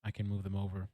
I can move them over.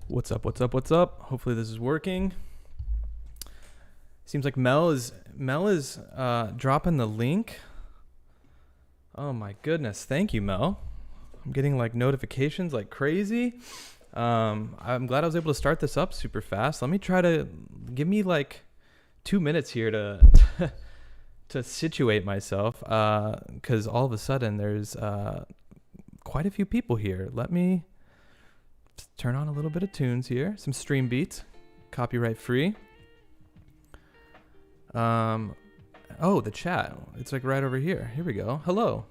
What's up? What's up? What's up? Hopefully this is working. Seems like Mel is dropping the link. Oh my goodness. Thank you, Mel. I'm getting like notifications like crazy. I'm glad I was able to start this up super fast. Let me try to give me like 2 minutes here to to situate myself, because all of a sudden there's quite a few people here. Let me turn on a little bit of tunes here, some stream beats, copyright free. Oh, the chat, it's like right over here. Here we go. Hello.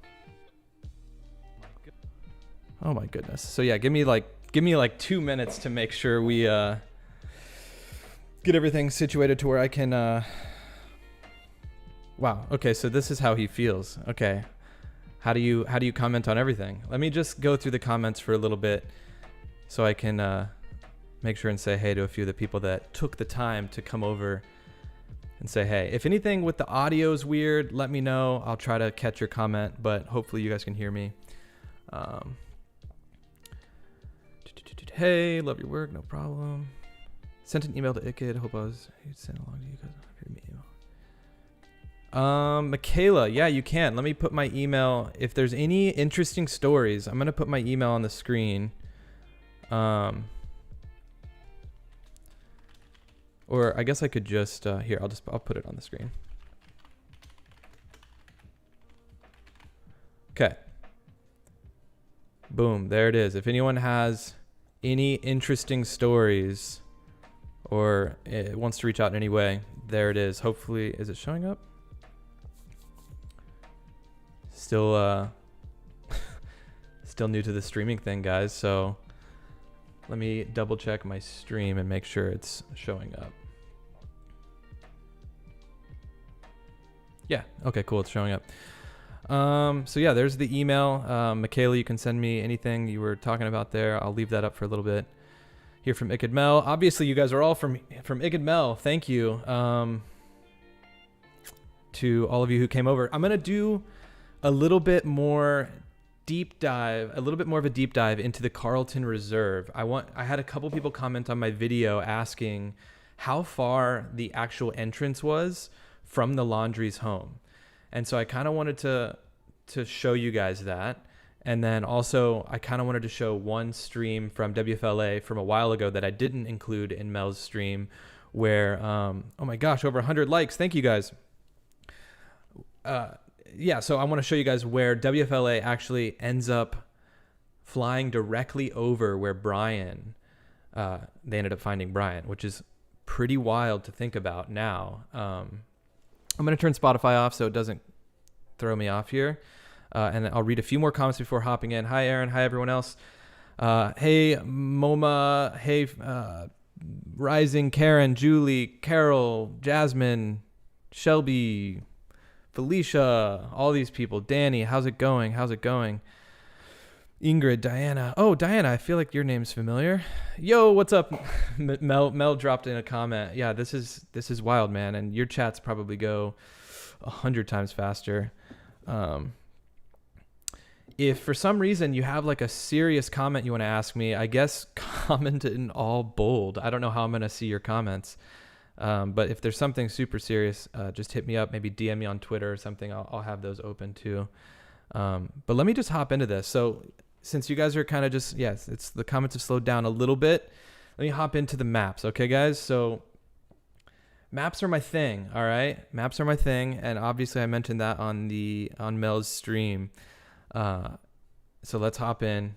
Oh my goodness. So yeah, give me like 2 minutes to make sure we get everything situated to where I can wow. Okay, so this is how he feels. Okay. How do you comment on everything? Let me just go through the comments for a little bit so I can make sure and say hey to a few of the people that took the time to come over and say hey. If anything with the audio is weird, let me know. I'll try to catch your comment, but hopefully you guys can hear me. Hey, love your work, no problem. Sent an email to iCkEd. Hope I was sent along to you guys. Happy to meet you. Michaela, yeah, you can. Let me put my email. If there's any interesting stories, I'm gonna put my email on the screen. Or I guess I could just here. I'll put it on the screen. Okay. Boom, there it is. If anyone has any interesting stories or wants to reach out in any way, there it is. Hopefully, is it showing up? Still still new to the streaming thing, guys, so let me double check my stream and make sure it's showing up. Yeah, okay, cool, it's showing up. So yeah, there's the email. Michaela, you can send me anything you were talking about there. I'll leave that up for a little bit. Here from iCkEdMeL. Obviously, you guys are all from iCkEdMeL. Thank you to all of you who came over. I'm gonna do a little bit more deep dive, a little bit more of a deep dive into the Carlton Reserve. I had a couple people comment on my video asking how far the actual entrance was from the laundry's home. And so I kind of wanted to show you guys that. And then also I kind of wanted to show one stream from WFLA from a while ago that I didn't include in Mel's stream where, oh my gosh, over 100 likes. Thank you guys. Yeah, so I want to show you guys where WFLA actually ends up flying directly over where Brian, they ended up finding Brian, which is pretty wild to think about now. I'm going to turn Spotify off so it doesn't throw me off here. And I'll read a few more comments before hopping in. Hi, Aaron. Hi, everyone else. Hey, MoMA. Hey, Rising, Karen, Julie, Carol, Jasmine, Shelby, Felicia, all these people. Danny, how's it going? How's it going? Ingrid, Diana. Oh, Diana, I feel like your name's familiar. Yo, what's up? Mel dropped in a comment. Yeah, this is wild, man. And your chats probably go 100 times faster. If for some reason you have like a serious comment you want to ask me, I guess comment in all bold. I don't know how I'm going to see your comments. But if there's something super serious, just hit me up, maybe DM me on Twitter or something. I'll have those open too. But let me just hop into this. So since you guys are kind of just, yes, it's the comments have slowed down a little bit. Let me hop into the maps. Okay, guys. So maps are my thing. All right. Maps are my thing. And obviously I mentioned that on Mel's stream. So let's hop in.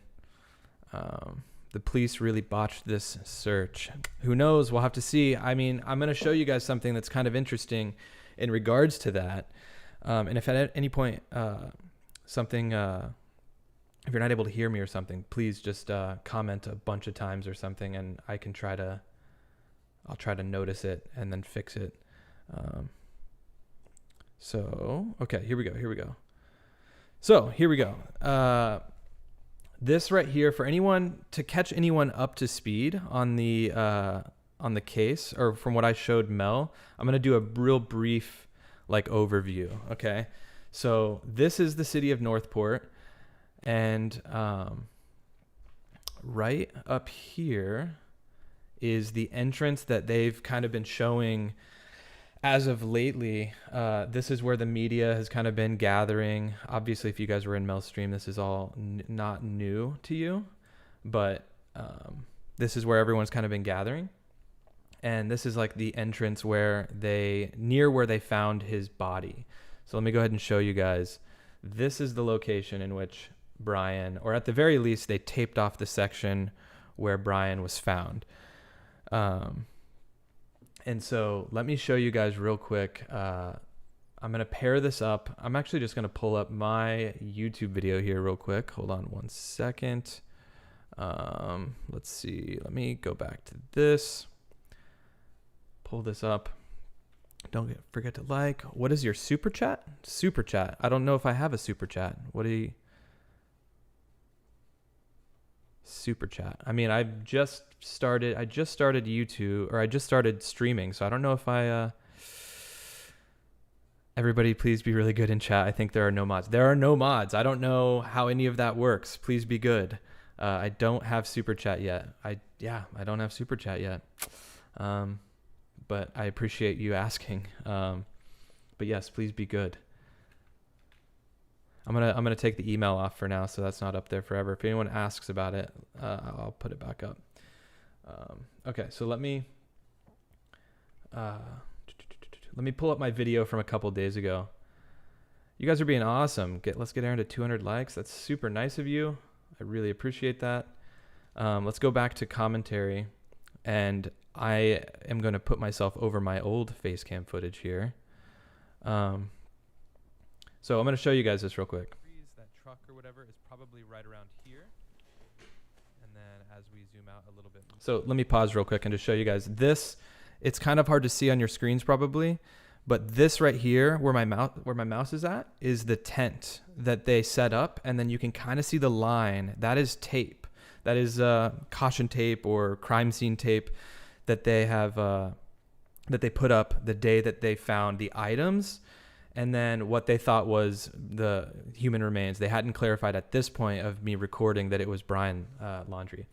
The police really botched this search. Who knows? We'll have to see. I mean, I'm going to show you guys something that's kind of interesting in regards to that. And if at any point if you're not able to hear me or something, please just comment a bunch of times or something, and I can I'll try to notice it and then fix it. So, okay, here we go. So here we go. This right here, for anyone to catch anyone up to speed on the case, or from what I showed Mel, I'm going to do a real brief like overview. Okay. So this is the city of Northport, and right up here, is the entrance that they've kind of been showing as of lately. This is where the media has kind of been gathering. Obviously, if you guys were in Mel's stream, this is all not new to you, but this is where everyone's kind of been gathering. And this is like the entrance near where they found his body. So let me go ahead and show you guys. This is the location in which Brian, or at the very least, they taped off the section where Brian was found. And so let me show you guys real quick. I'm going to pair this up. I'm actually just going to pull up my YouTube video here real quick. Hold on 1 second. Let's see. Let me go back to this. Pull this up. Don't forget to like. What is your super chat? Super chat. I don't know if I have a super chat. What do you... Super chat. I mean, I just started YouTube, or I just started streaming, so I don't know if everybody please be really good in chat. I think there are no mods. There are no mods. I don't know how any of that works. Please be good. I don't have super chat yet. I don't have super chat yet. But I appreciate you asking. But yes, please be good. I'm gonna take the email off for now, so that's not up there forever. If anyone asks about it, I'll put it back up. Okay, so let me pull up my video from a couple days ago. You guys are being awesome. Let's get Aaron to 200 likes. That's super nice of you. I really appreciate that. Let's go back to commentary, and I am going to put myself over my old face cam footage here. So I'm going to show you guys this real quick. That truck or whatever is probably right around here. And then as we zoom out a little bit. So let me pause real quick and just show you guys this. It's kind of hard to see on your screens probably, but this right here where my mouse is at is the tent that they set up, and then you can kind of see the line. That is tape. That is caution tape or crime scene tape that they have that they put up the day that they found the items. And then what they thought was the human remains. They hadn't clarified at this point of me recording that it was Brian Laundrie.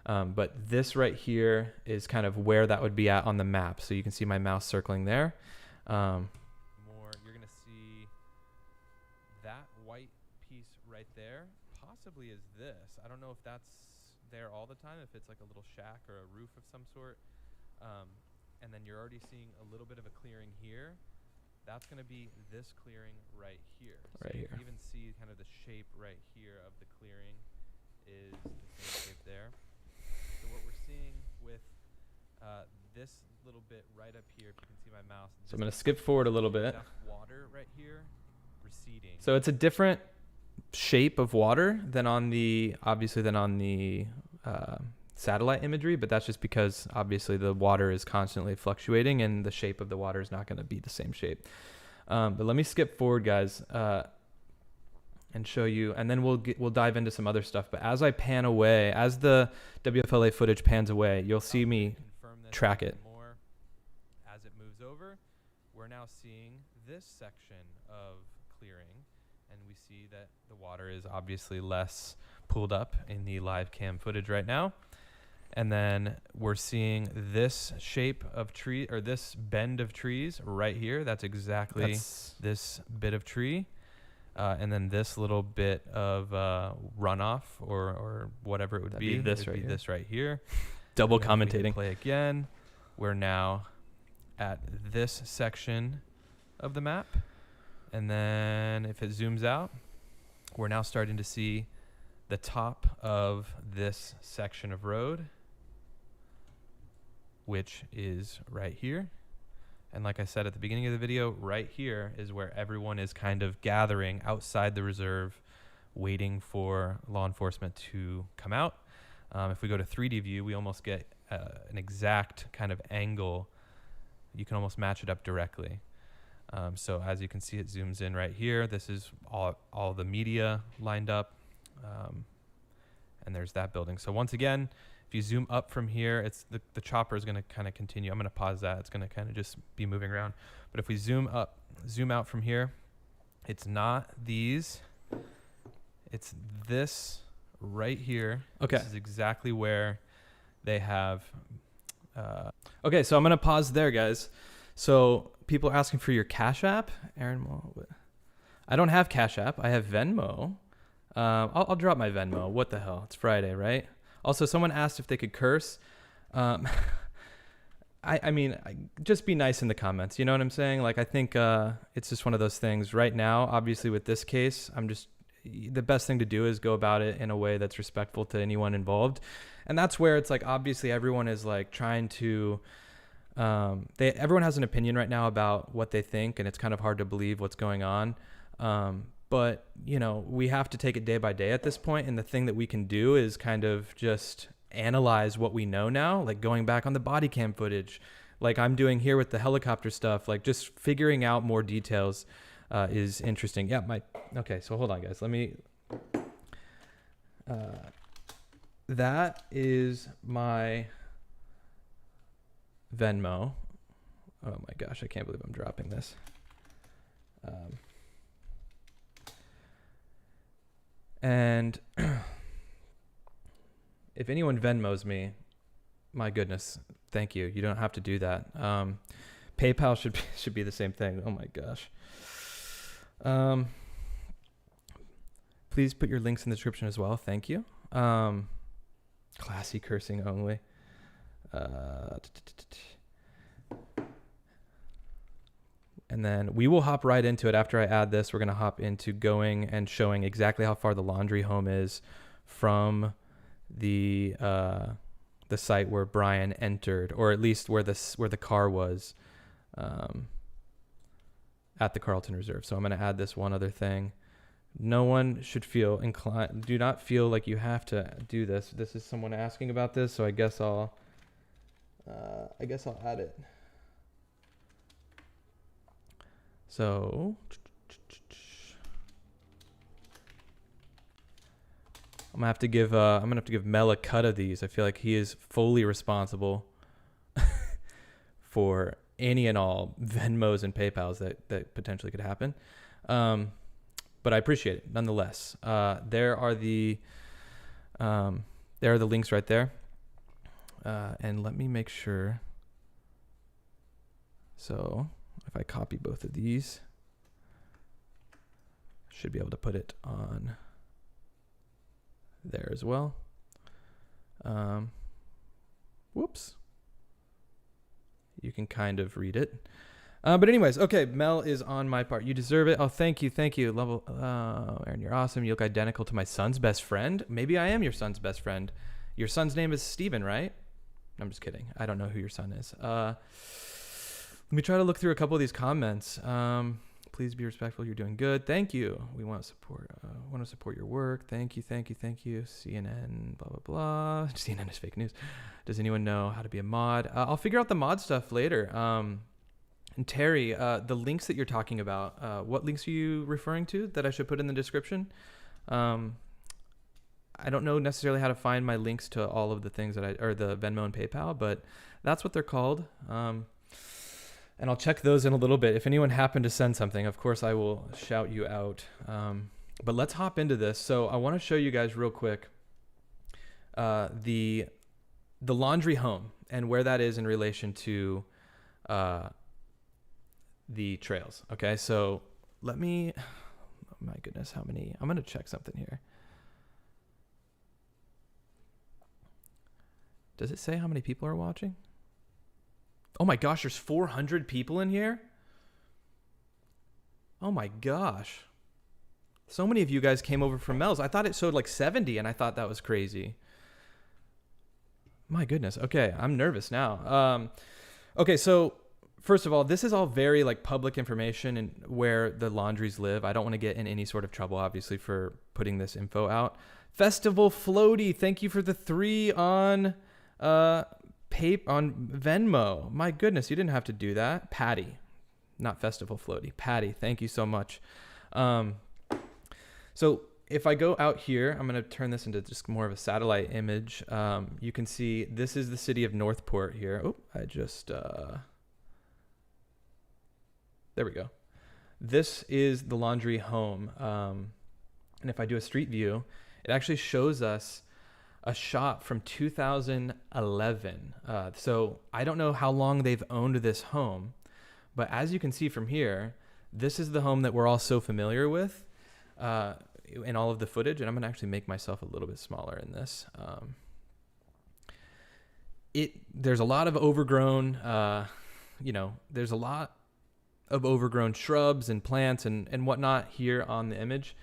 But this right here is kind of where that would be at on the map. So you can see my mouse circling there. You're going to see that white piece right there possibly is this. I don't know if that's there all the time, if it's like a little shack or a roof of some sort. And then you're already seeing a little bit of a clearing here. That's going to be this clearing right here. So you can even see kind of the shape right here of the clearing is the same shape there. So what we're seeing with this little bit right up here, if you can see my mouse. So I'm going to skip forward a little bit. Water right here receding. So it's a different shape of water than on the satellite imagery, but that's just because obviously the water is constantly fluctuating and the shape of the water is not going to be the same shape. But let me skip forward, guys, and show you, and then we'll dive into some other stuff. But as I pan away, as the WFLA footage pans away, you'll see me track it. More as it moves over, we're now seeing this section of clearing, and we see that the water is obviously less pulled up in the live cam footage right now. And then we're seeing this shape of tree, or this bend of trees right here. That's exactly this bit of tree. And then this little bit of runoff or whatever it would be. This right here. Double commentating. Play again. We're now at this section of the map. And then if it zooms out, we're now starting to see the top of this section of road, which is right here. And like I said at the beginning of the video, right here is where everyone is kind of gathering outside the reserve, waiting for law enforcement to come out. If we go to 3D view, we almost get an exact kind of angle. You can almost match it up directly. So as you can see, it zooms in right here. This is all the media lined up. And there's that building. So once again, if you zoom up from here, it's the chopper is going to kind of continue. I'm going to pause that. It's going to kind of just be moving around. But if we zoom out from here, it's not these. It's this right here. Okay. This is exactly where they have Okay, so I'm going to pause there, guys. So people are asking for your Cash App. Aaron, I don't have Cash App. I have Venmo. I'll drop my Venmo. What the hell? It's Friday, right? Also, someone asked if they could curse. I mean, just be nice in the comments. You know what I'm saying? Like, I think it's just one of those things right now. Obviously, with this case, the best thing to do is go about it in a way that's respectful to anyone involved. And that's where it's like, obviously, everyone is like trying to, everyone has an opinion right now about what they think, and it's kind of hard to believe what's going on. But, you know, we have to take it day by day at this point. And the thing that we can do is kind of just analyze what we know now, like going back on the body cam footage, like I'm doing here with the helicopter stuff, like just figuring out more details is interesting. Yeah, okay, so hold on, guys. Let me, that is my Venmo. Oh my gosh, I can't believe I'm dropping this. And if anyone Venmos me, my goodness, thank you. You don't have to do that. PayPal should be the same thing. Oh my gosh. Please put your links in the description as well. Thank you. Classy cursing only. And then we will hop right into it. After I add this, we're going to hop into going and showing exactly how far the laundry home is from the site where Brian entered, or at least where the car was at the Carlton Reserve. So I'm going to add this one other thing. No one should feel inclined. Do not feel like you have to do this. This is someone asking about this, so I guess I'll add it. So I'm gonna have to give Mel a cut of these. I feel like he is fully responsible for any and all Venmos and PayPals that potentially could happen. But I appreciate it nonetheless. There are the links right there. And let me make sure. So if I copy both of these, should be able to put it on there as well. Whoops. You can kind of read it. But anyways, okay, Mel is on my part. You deserve it. Oh, thank you. Aaron, you're awesome. You look identical to my son's best friend. Maybe I am your son's best friend. Your son's name is Steven, right? I'm just kidding. I don't know who your son is. Let me try to look through a couple of these comments. Please be respectful. You're doing good. Thank you. We want to support your work. Thank you. CNN, blah, blah, blah. CNN is fake news. Does anyone know how to be a mod? I'll figure out the mod stuff later. And Terry, the links that you're talking about, what links are you referring to that I should put in the description? I don't know necessarily how to find my links to all of the things or the Venmo and PayPal, but that's what they're called. And I'll check those in a little bit. If anyone happened to send something, of course I will shout you out. But let's hop into this. So I want to show you guys real quick the laundry home and where that is in relation to the trails. Okay, so let me, oh my goodness, how many? I'm going to check something here. Does it say how many people are watching? Oh my gosh, there's 400 people in here. Oh my gosh. So many of you guys came over from Mel's. I thought it showed like 70 and I thought that was crazy. My goodness. Okay, I'm nervous now. Okay, so first of all, this is all very like public information and where the laundries live. I don't want to get in any sort of trouble, obviously, for putting this info out. Festival Floaty, thank you for the 3 on Venmo. My goodness, you didn't have to do that. Patty, not Festival Floaty. Patty, thank you so much. So if I go out here, I'm going to turn this into just more of a satellite image. You can see this is the city of Northport here. Oh, I just, there we go. This is the laundry home. And if I do a street view, it actually shows us a shot from 2011. So I don't know how long they've owned this home, but as you can see from here, this is the home that we're all so familiar with in all of the footage. And I'm gonna actually make myself a little bit smaller in this. There's a lot of overgrown, there's a lot of overgrown shrubs and plants and whatnot here on the image.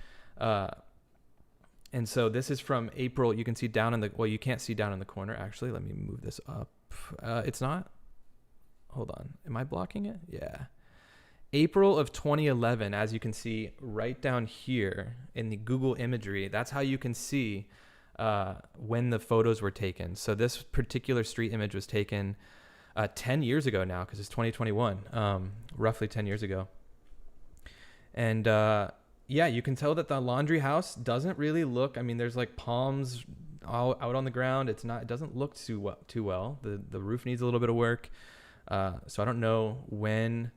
And so this is from April. You can see down in the, well, you can't see down in the corner. Actually, let me move this up. It's not, hold on. Am I blocking it? Yeah. April of 2011, as you can see right down here in the Google imagery, that's how you can see when the photos were taken. So this particular street image was taken 10 years ago now, because it's 2021, roughly 10 years ago. And yeah, you can tell that the laundry house doesn't really look, I mean, there's like palms all out on the ground. It doesn't look too well. The roof needs a little bit of work. So I don't know when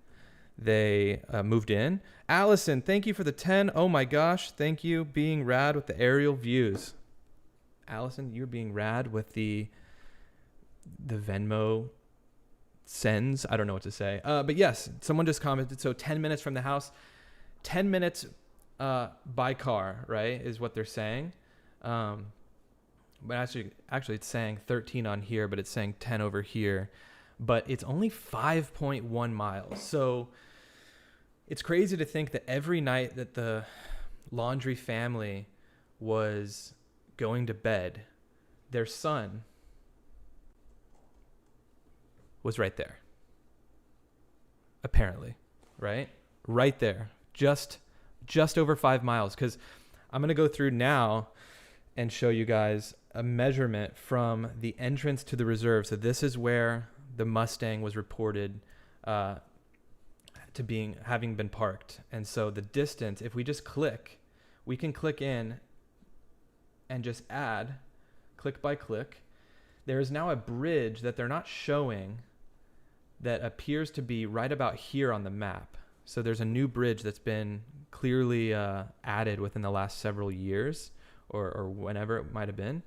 they moved in. Allison, thank you for the 10. Oh my gosh, thank you. Being rad with the aerial views. Allison, you're being rad with the Venmo sends. I don't know what to say. But yes, someone just commented. So 10 minutes from the house, 10 minutes by car, right, is what they're saying. But actually it's saying 13 on here, but it's saying 10 over here. But it's only 5.1 miles. So it's crazy to think that every night that the Laundry family was going to bed, their son was right there. Apparently, right? Right there. Just over 5 miles. Because I'm going to go through now and show you guys a measurement from the entrance to the reserve. So this is where the Mustang was reported to having been parked. And so the distance, if we just click, we can click in and just add click by click. There is now a bridge that they're not showing that appears to be right about here on the map. So there's a new bridge that's been clearly added within the last several years or whenever it might have been.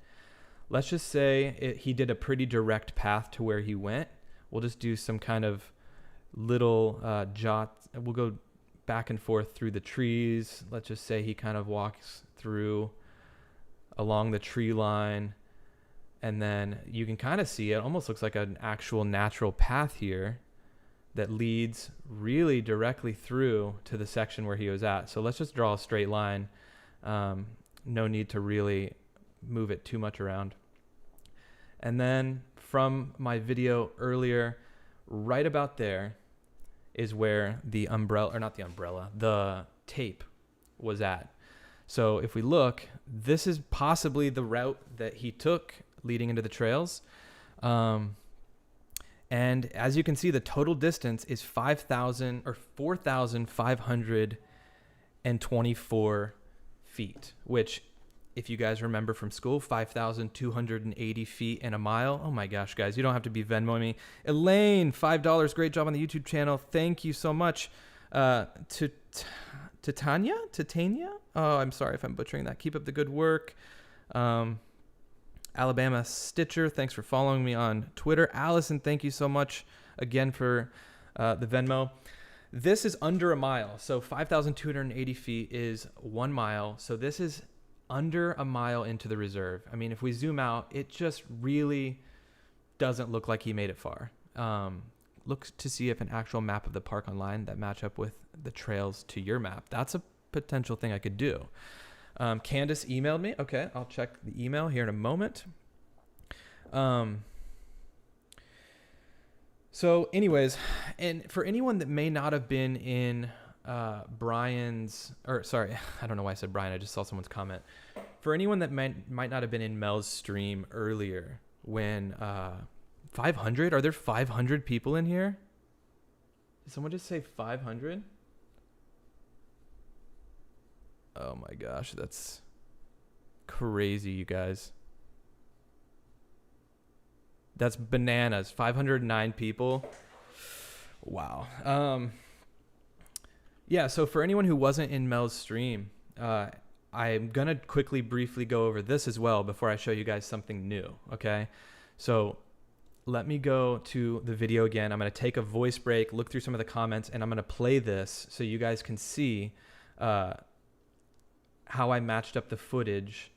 Let's just say he did a pretty direct path to where he went. We'll just do some kind of little jot. We'll go back and forth through the trees. Let's just say he kind of walks through along the tree line. And then you can kind of see it almost looks like an actual natural path here that leads really directly through to the section where he was at. So let's just draw a straight line. No need to really move it too much around. And then from my video earlier, right about there is where the umbrella, or not the umbrella, the tape was at. So if we look, this is possibly the route that he took leading into the trails. And as you can see, the total distance is 4,524 feet, which, if you guys remember from school, 5,280 feet in a mile. Oh my gosh, guys, you don't have to be Venmoing me. Elaine, $5. Great job on the YouTube channel. Thank you so much. To Tanya? Oh, I'm sorry if I'm butchering that. Keep up the good work. Alabama Stitcher, thanks for following me on Twitter. Allison, thank you so much again for the Venmo. This is under a mile. So 5,280 feet is 1 mile. So this is under a mile into the reserve. I mean, if we zoom out, it just really doesn't look like he made it far. Look to see if an actual map of the park online that match up with the trails to your map. That's a potential thing I could do. Candace emailed me. Okay, I'll check the email here in a moment. So anyways, and for anyone that may not have been in Brian's, or sorry, I don't know why I said Brian. I just saw someone's comment. For anyone that might not have been in Mel's stream earlier when 500, are there 500 people in here? Did someone just say 500? Oh my gosh, that's crazy, you guys. That's bananas. 509 people. Wow. Yeah, so for anyone who wasn't in Mel's stream, I'm going to quickly, briefly go over this as well before I show you guys something new, okay? So let me go to the video again. I'm going to take a voice break, look through some of the comments, and I'm going to play this so you guys can see how I matched up the footage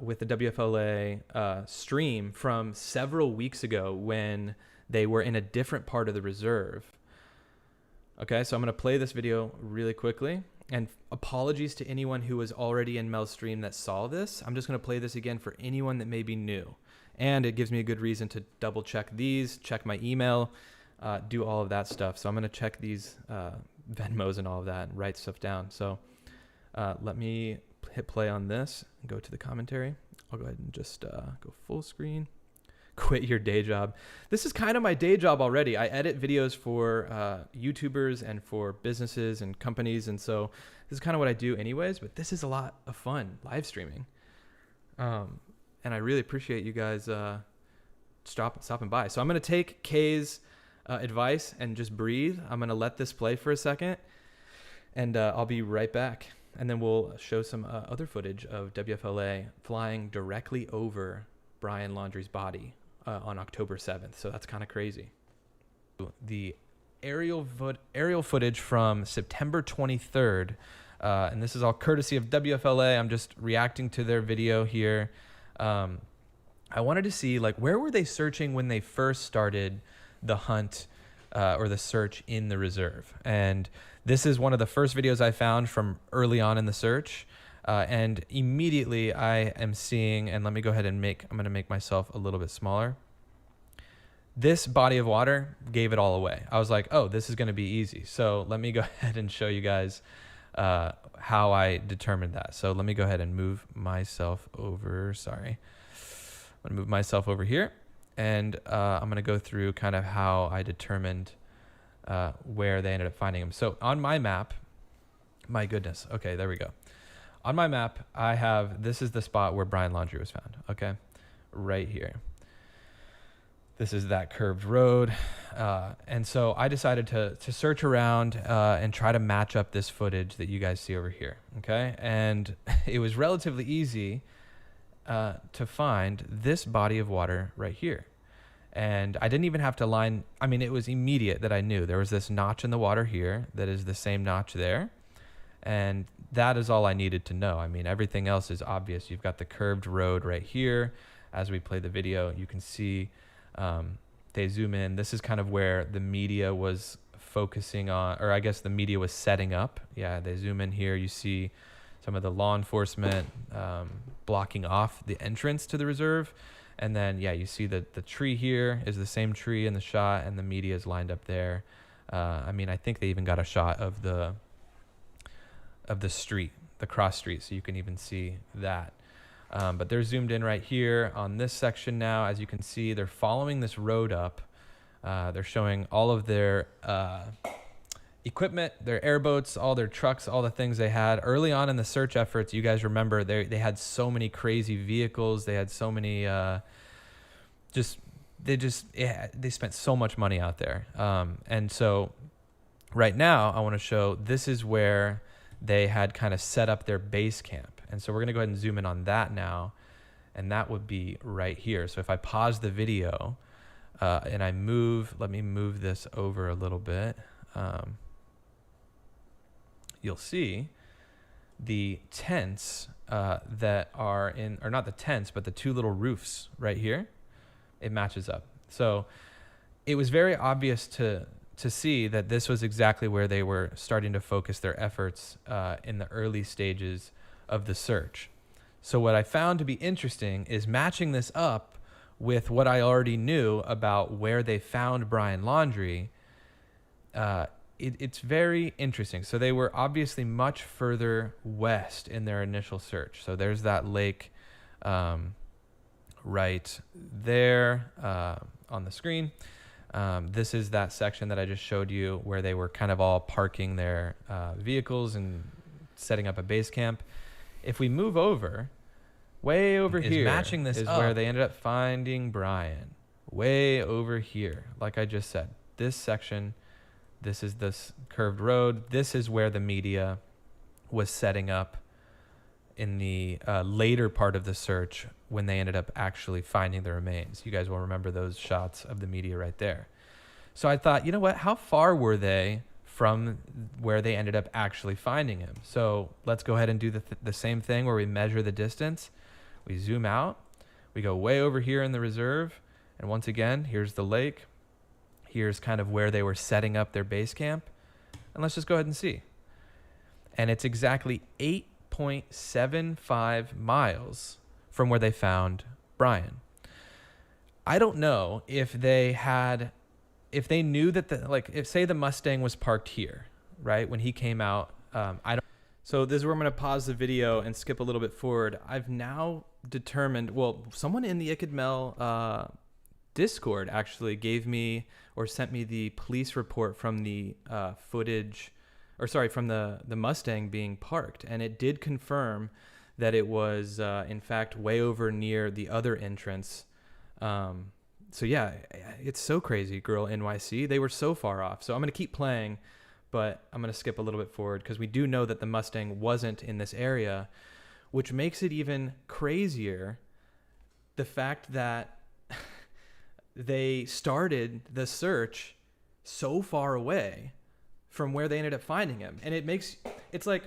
with the WFLA stream from several weeks ago when they were in a different part of the reserve. Okay, so I'm going to play this video really quickly. And apologies to anyone who was already in Mel's stream that saw this. I'm just going to play this again for anyone that may be new. And it gives me a good reason to double check these, check my email, do all of that stuff. So I'm going to check these Venmos and all of that and write stuff down. So let me hit play on this and go to the commentary. I'll go ahead and just go full screen. Quit your day job. This is kind of my day job already. I edit videos for YouTubers and for businesses and companies. And so this is kind of what I do anyways, but this is a lot of fun, live streaming. And I really appreciate you guys stopping by. So I'm going to take Kay's advice and just breathe. I'm going to let this play for a second and I'll be right back. And then we'll show some other footage of WFLA flying directly over Brian Laundrie's body on October 7th. So that's kind of crazy. The aerial footage from September 23rd. And this is all courtesy of WFLA. I'm just reacting to their video here. I wanted to see, like, where were they searching when they first started the hunt or the search in the reserve? And this is one of the first videos I found from early on in the search. And immediately I am seeing, and let me go ahead and I'm going to make myself a little bit smaller. This body of water gave it all away. I was like, oh, this is going to be easy. So let me go ahead and show you guys how I determined that. So let me go ahead and move myself over. Sorry. I'm going to move myself over here. And I'm going to go through kind of how I determined where they ended up finding him. So on my map, my goodness. Okay, there we go. On my map, I have, this is the spot where Brian Laundrie was found, okay? Right here. This is that curved road. And so I decided to search around and try to match up this footage that you guys see over here, okay? And it was relatively easy to find this body of water right here. And I didn't even have to line, I mean, it was immediate that I knew there was this notch in the water here that is the same notch there. And that is all I needed to know. I mean, everything else is obvious. You've got the curved road right here. As we play the video, you can see they zoom in. This is kind of where the media was focusing on, or I guess the media was setting up. Yeah, they zoom in here. You see some of the law enforcement blocking off the entrance to the reserve. And then, yeah, you see that the tree here is the same tree in the shot, and the media is lined up there. I mean, I think they even got a shot of the street, the cross street, so you can even see that. But they're zoomed in right here on this section now. As you can see, they're following this road up. They're showing all of their equipment, their airboats, all their trucks, all the things they had. Early on in the search efforts, you guys remember, they had so many crazy vehicles. They had so many, they spent so much money out there. And so right now, I want to show, this is where they had kind of set up their base camp. And so we're going to go ahead and zoom in on that now. And that would be right here. So if I pause the video and I move, let me move this over a little bit. You'll see the tents that are in, or not the tents, but the two little roofs right here. It matches up. So it was very obvious to see that this was exactly where they were starting to focus their efforts in the early stages of the search. So what I found to be interesting is matching this up with what I already knew about where they found Brian Laundrie. It's very interesting. So they were obviously much further west in their initial search. So there's that lake right there on the screen. This is that section that I just showed you where they were kind of all parking their vehicles and setting up a base camp. If we move over, way over here, matching this is where they ended up finding Brian. Way over here, like I just said, this section, this is this curved road. This is where the media was setting up in the later part of the search when they ended up actually finding the remains. You guys will remember those shots of the media right there. So I thought, you know what? How far were they from where they ended up actually finding him? So let's go ahead and do the same thing where we measure the distance. We zoom out. We go way over here in the reserve. And once again, here's the lake. Here's kind of where they were setting up their base camp. And let's just go ahead and see. And it's exactly 8.75 miles from where they found Brian. I don't know if they knew that if say the Mustang was parked here, right? When he came out, So this is where I'm going to pause the video and skip a little bit forward. I've now determined, someone in the iCkEdMeL Discord actually gave me or sent me the police report from the from the Mustang being parked. And it did confirm that it was, in fact, way over near the other entrance. So yeah, it's so crazy, Girl NYC. They were so far off. So I'm going to keep playing, but I'm going to skip a little bit forward because we do know that the Mustang wasn't in this area, which makes it even crazier. The fact that they started the search so far away from where they ended up finding him. And it's like,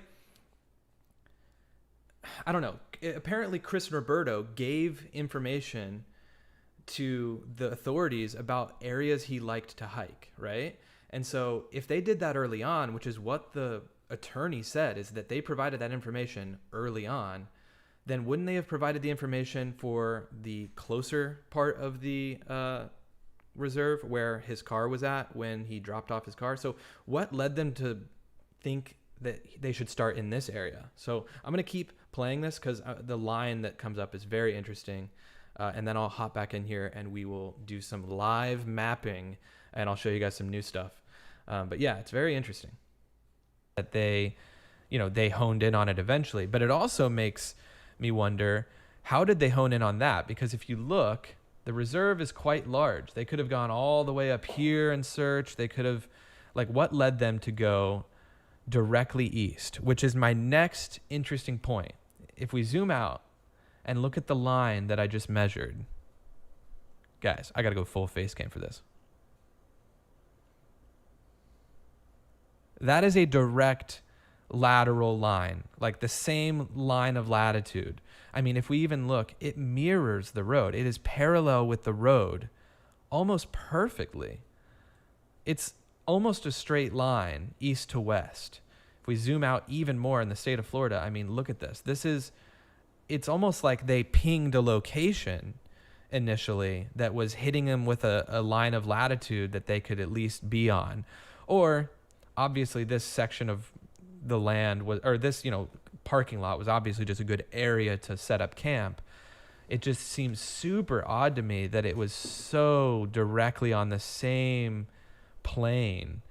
I don't know. Apparently Chris Roberto gave information to the authorities about areas he liked to hike, right? And so if they did that early on, which is what the attorney said, is that they provided that information early on, then wouldn't they have provided the information for the closer part of the reserve where his car was at when he dropped off his car? So what led them to think that they should start in this area? So I'm going to keep playing this because the line that comes up is very interesting. And then I'll hop back in here and we will do some live mapping and I'll show you guys some new stuff. But yeah, it's very interesting that they honed in on it eventually. But it also makes me wonder, how did they hone in on that? Because if you look, the reserve is quite large. They could have gone all the way up here and searched. They could have, what led them to go directly east, which is my next interesting point. If we zoom out and look at the line that I just measured, guys, I got to go full face cam for this. That is a direct lateral line, like the same line of latitude. I mean, if we even look, it mirrors the road. It is parallel with the road almost perfectly. It's almost a straight line east to west. If we zoom out even more in the state of Florida, I mean, look at this. It's almost like they pinged a location initially that was hitting them with a line of latitude that they could at least be on. Or obviously this section of the land this parking lot was obviously just a good area to set up camp. It just seems super odd to me that it was so directly on the same plane.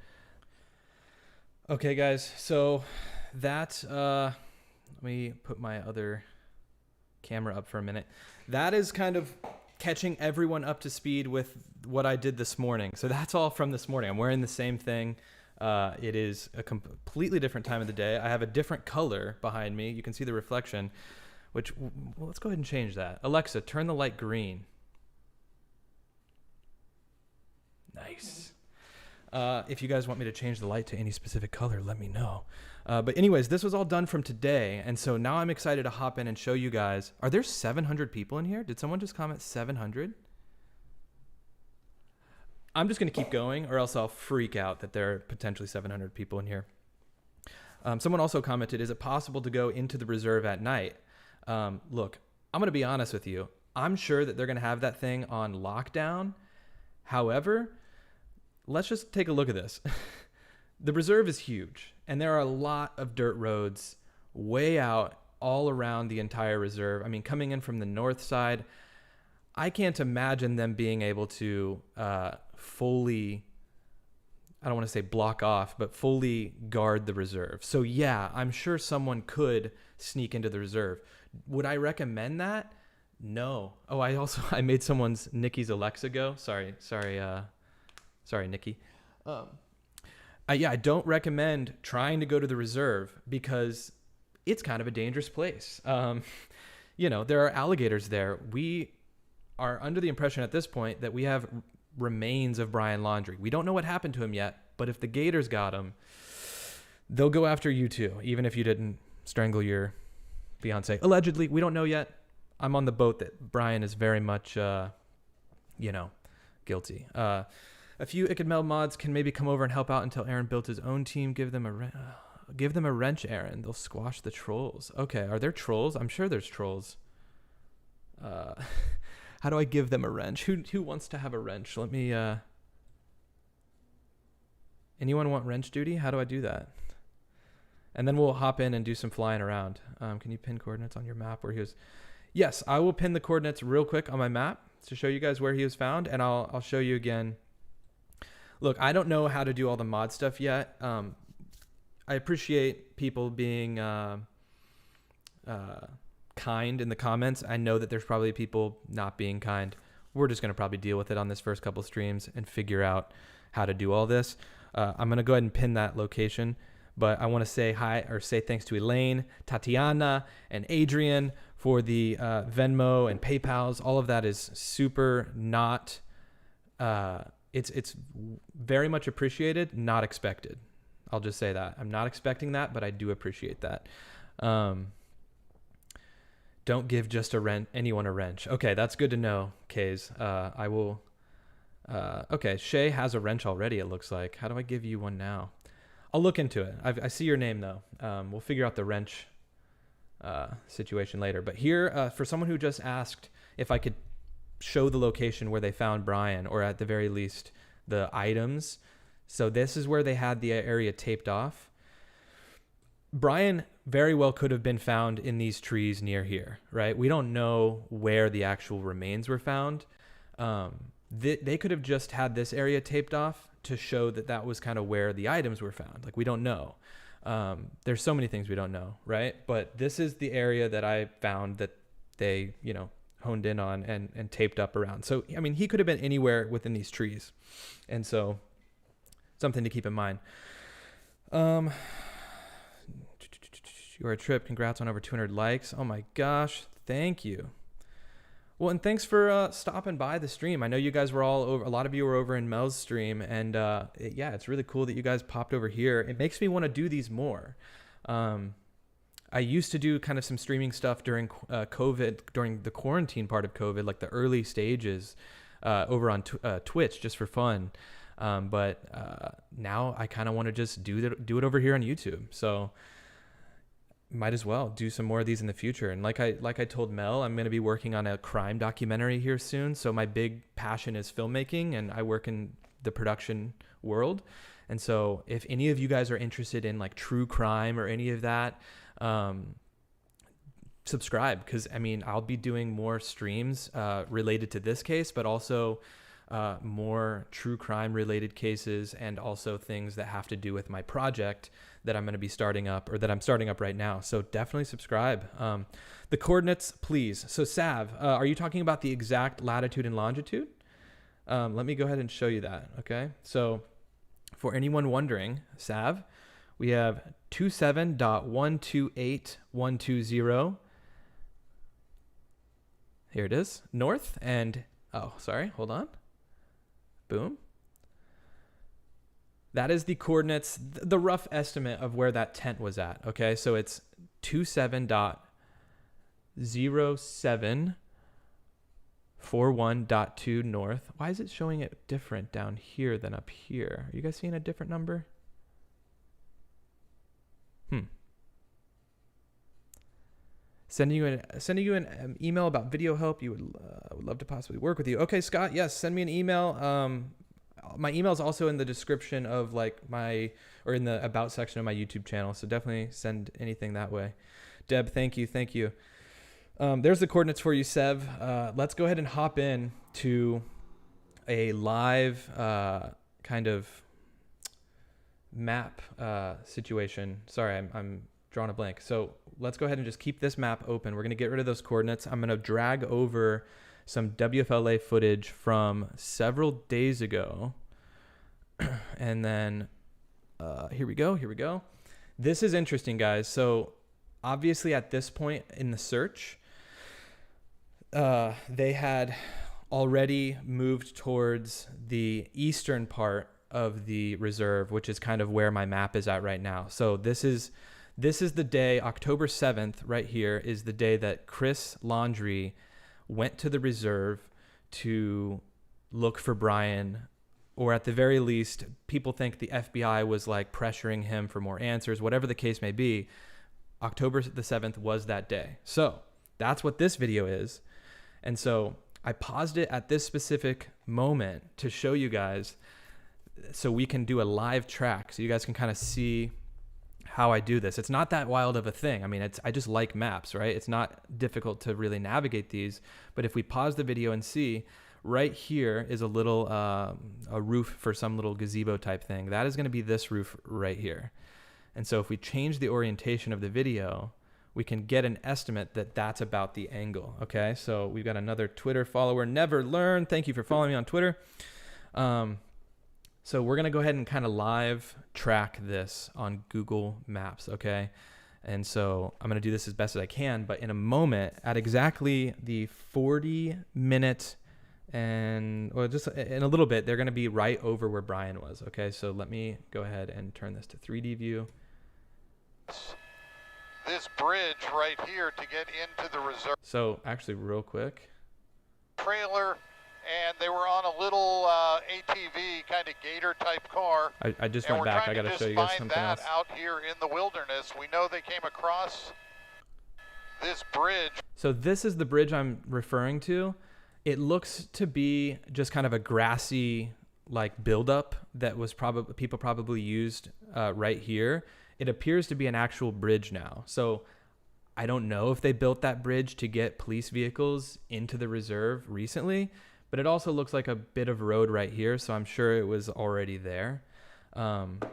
Okay, guys, so that let me put my other camera up for a minute. That is kind of catching everyone up to speed with what I did this morning. So that's all from this morning. I'm wearing the same thing. It is a completely different time of the day. I have a different color behind me. You can see the reflection, which, let's go ahead and change that. Alexa, turn the light green. Nice. If you guys want me to change the light to any specific color, let me know. But anyways, this was all done from today. And so now I'm excited to hop in and show you guys. Are there 700 people in here? Did someone just comment 700? I'm just going to keep going or else I'll freak out that there are potentially 700 people in here. Someone also commented, is it possible to go into the reserve at night? Look, I'm going to be honest with you. I'm sure that they're going to have that thing on lockdown. However, let's just take a look at this. The reserve is huge, and there are a lot of dirt roads way out all around the entire reserve. I mean, coming in from the north side, I can't imagine them being able to fully, I don't want to say block off, but fully guard the reserve. So yeah, I'm sure someone could sneak into the reserve. Would I recommend that? No. Oh, I made someone's Nikki's Alexa go. Sorry, Nikki. I don't recommend trying to go to the reserve because it's kind of a dangerous place. There are alligators there. We are under the impression at this point that we have remains of Brian Laundrie. We don't know what happened to him yet, but if the gators got him, they'll go after you too, even if you didn't strangle your fiance. Allegedly, we don't know yet. I'm on the boat that Brian is very much, guilty. A few iCkEdMeL mods can maybe come over and help out until Aaron built his own team. Give them a wrench, Aaron. They'll squash the trolls. Okay, are there trolls? I'm sure there's trolls. How do I give them a wrench? Who wants to have a wrench? Let me. Anyone want wrench duty? How do I do that? And then we'll hop in and do some flying around. Can you pin coordinates on your map where he was? Yes, I will pin the coordinates real quick on my map to show you guys where he was found, and I'll show you again. Look, I don't know how to do all the mod stuff yet. I appreciate people being kind in the comments. I know that there's probably people not being kind. We're just going to probably deal with it on this first couple streams and figure out how to do all this. I'm going to go ahead and pin that location, but I want to say hi or say thanks to Elaine, Tatiana, and Adrian for the Venmo and PayPals. All of that is super not, it's very much appreciated, not expected. I'll just say that. I'm not expecting that, but I do appreciate that. Don't give just anyone a wrench. Okay, that's good to know, Kays. I will. Okay, Shay has a wrench already, it looks like. How do I give you one now? I'll look into it. I see your name, though. We'll figure out the wrench situation later. But here, for someone who just asked if I could show the location where they found Brian, or at the very least, the items. So this is where they had the area taped off. Brian very well could have been found in these trees near here, right? We don't know where the actual remains were found. They could have just had this area taped off to show that that was kind of where the items were found. Like, we don't know. There's so many things we don't know, right? But this is the area that I found that they, honed in on and taped up around. So, I mean, he could have been anywhere within these trees. And so, something to keep in mind. You're a trip. Congrats on over 200 likes. Oh my gosh. Thank you. Well, and thanks for stopping by the stream. I know you guys were all over. A lot of you were over in Mel's stream, and it's really cool that you guys popped over here. It makes me want to do these more. I used to do kind of some streaming stuff during COVID, during the quarantine part of COVID, like the early stages, over on Twitch, just for fun. But now I kind of want to just do it over here on YouTube. So might as well do some more of these in the future. And like I told Mel, I'm going to be working on a crime documentary here soon. So my big passion is filmmaking, and I work in the production world. And so if any of you guys are interested in like true crime or any of that, subscribe, because I mean, I'll be doing more streams related to this case, but also more true crime related cases, and also things that have to do with my project that I'm going to be starting up, or that I'm starting up right now. So definitely subscribe. The coordinates, please. So Sav, are you talking about the exact latitude and longitude? Let me go ahead and show you that. Okay. So for anyone wondering, Sav, we have 27.128120. Here it is, north, and hold on. Boom. That is the coordinates, the rough estimate of where that tent was at. Okay, so it's 27.0741.2 north. Why is it showing it different down here than up here? Are you guys seeing a different number? Sending you an email about video help. You would love to possibly work with you. Okay, Scott. Yes, send me an email. My email is also in the description of in the about section of my YouTube channel. So definitely send anything that way. Deb, thank you. There's the coordinates for you, Sev. Let's go ahead and hop in to a live kind of map situation. Sorry, I'm drawing a blank. So let's go ahead and just keep this map open. We're going to get rid of those coordinates. I'm going to drag over some WFLA footage from several days ago. And then here we go. This is interesting, guys. So obviously at this point in the search, they had already moved towards the eastern part of the reserve, which is kind of where my map is at right now. So this is the day, October 7th, right here, is the day that Chris Laundrie went to the reserve to look for Brian, or at the very least, people think the FBI was like pressuring him for more answers, whatever the case may be. October the 7th was that day. So that's what this video is. And so I paused it at this specific moment to show you guys so we can do a live track so you guys can kind of see how I do this. It's not that wild of a thing. I mean, I just like maps, right? It's not difficult to really navigate these. But if we pause the video and see, right here is a little a roof for some little gazebo type thing. That is going to be this roof right here. And so if we change the orientation of the video, we can get an estimate that that's about the angle. Okay, so we've got another Twitter follower, Never Learn. Thank you for following me on Twitter. So we're going to go ahead and kind of live track this on Google Maps, okay? And so I'm going to do this as best as I can, but in a moment, at exactly the 40-minute just in a little bit, they're going to be right over where Brian was, okay? So let me go ahead and turn this to 3D view. This bridge right here to get into the reserve. So actually real quick. Trailer, and they were on a little ATV kind of gator type car. I just went back. I got to show you guys something else. Out here in the wilderness, we know they came across this bridge. So this is the bridge I'm referring to. It looks to be just kind of a grassy like buildup that was people probably used right here. It appears to be an actual bridge now. So I don't know if they built that bridge to get police vehicles into the reserve recently, but it also looks like a bit of road right here. So I'm sure it was already there.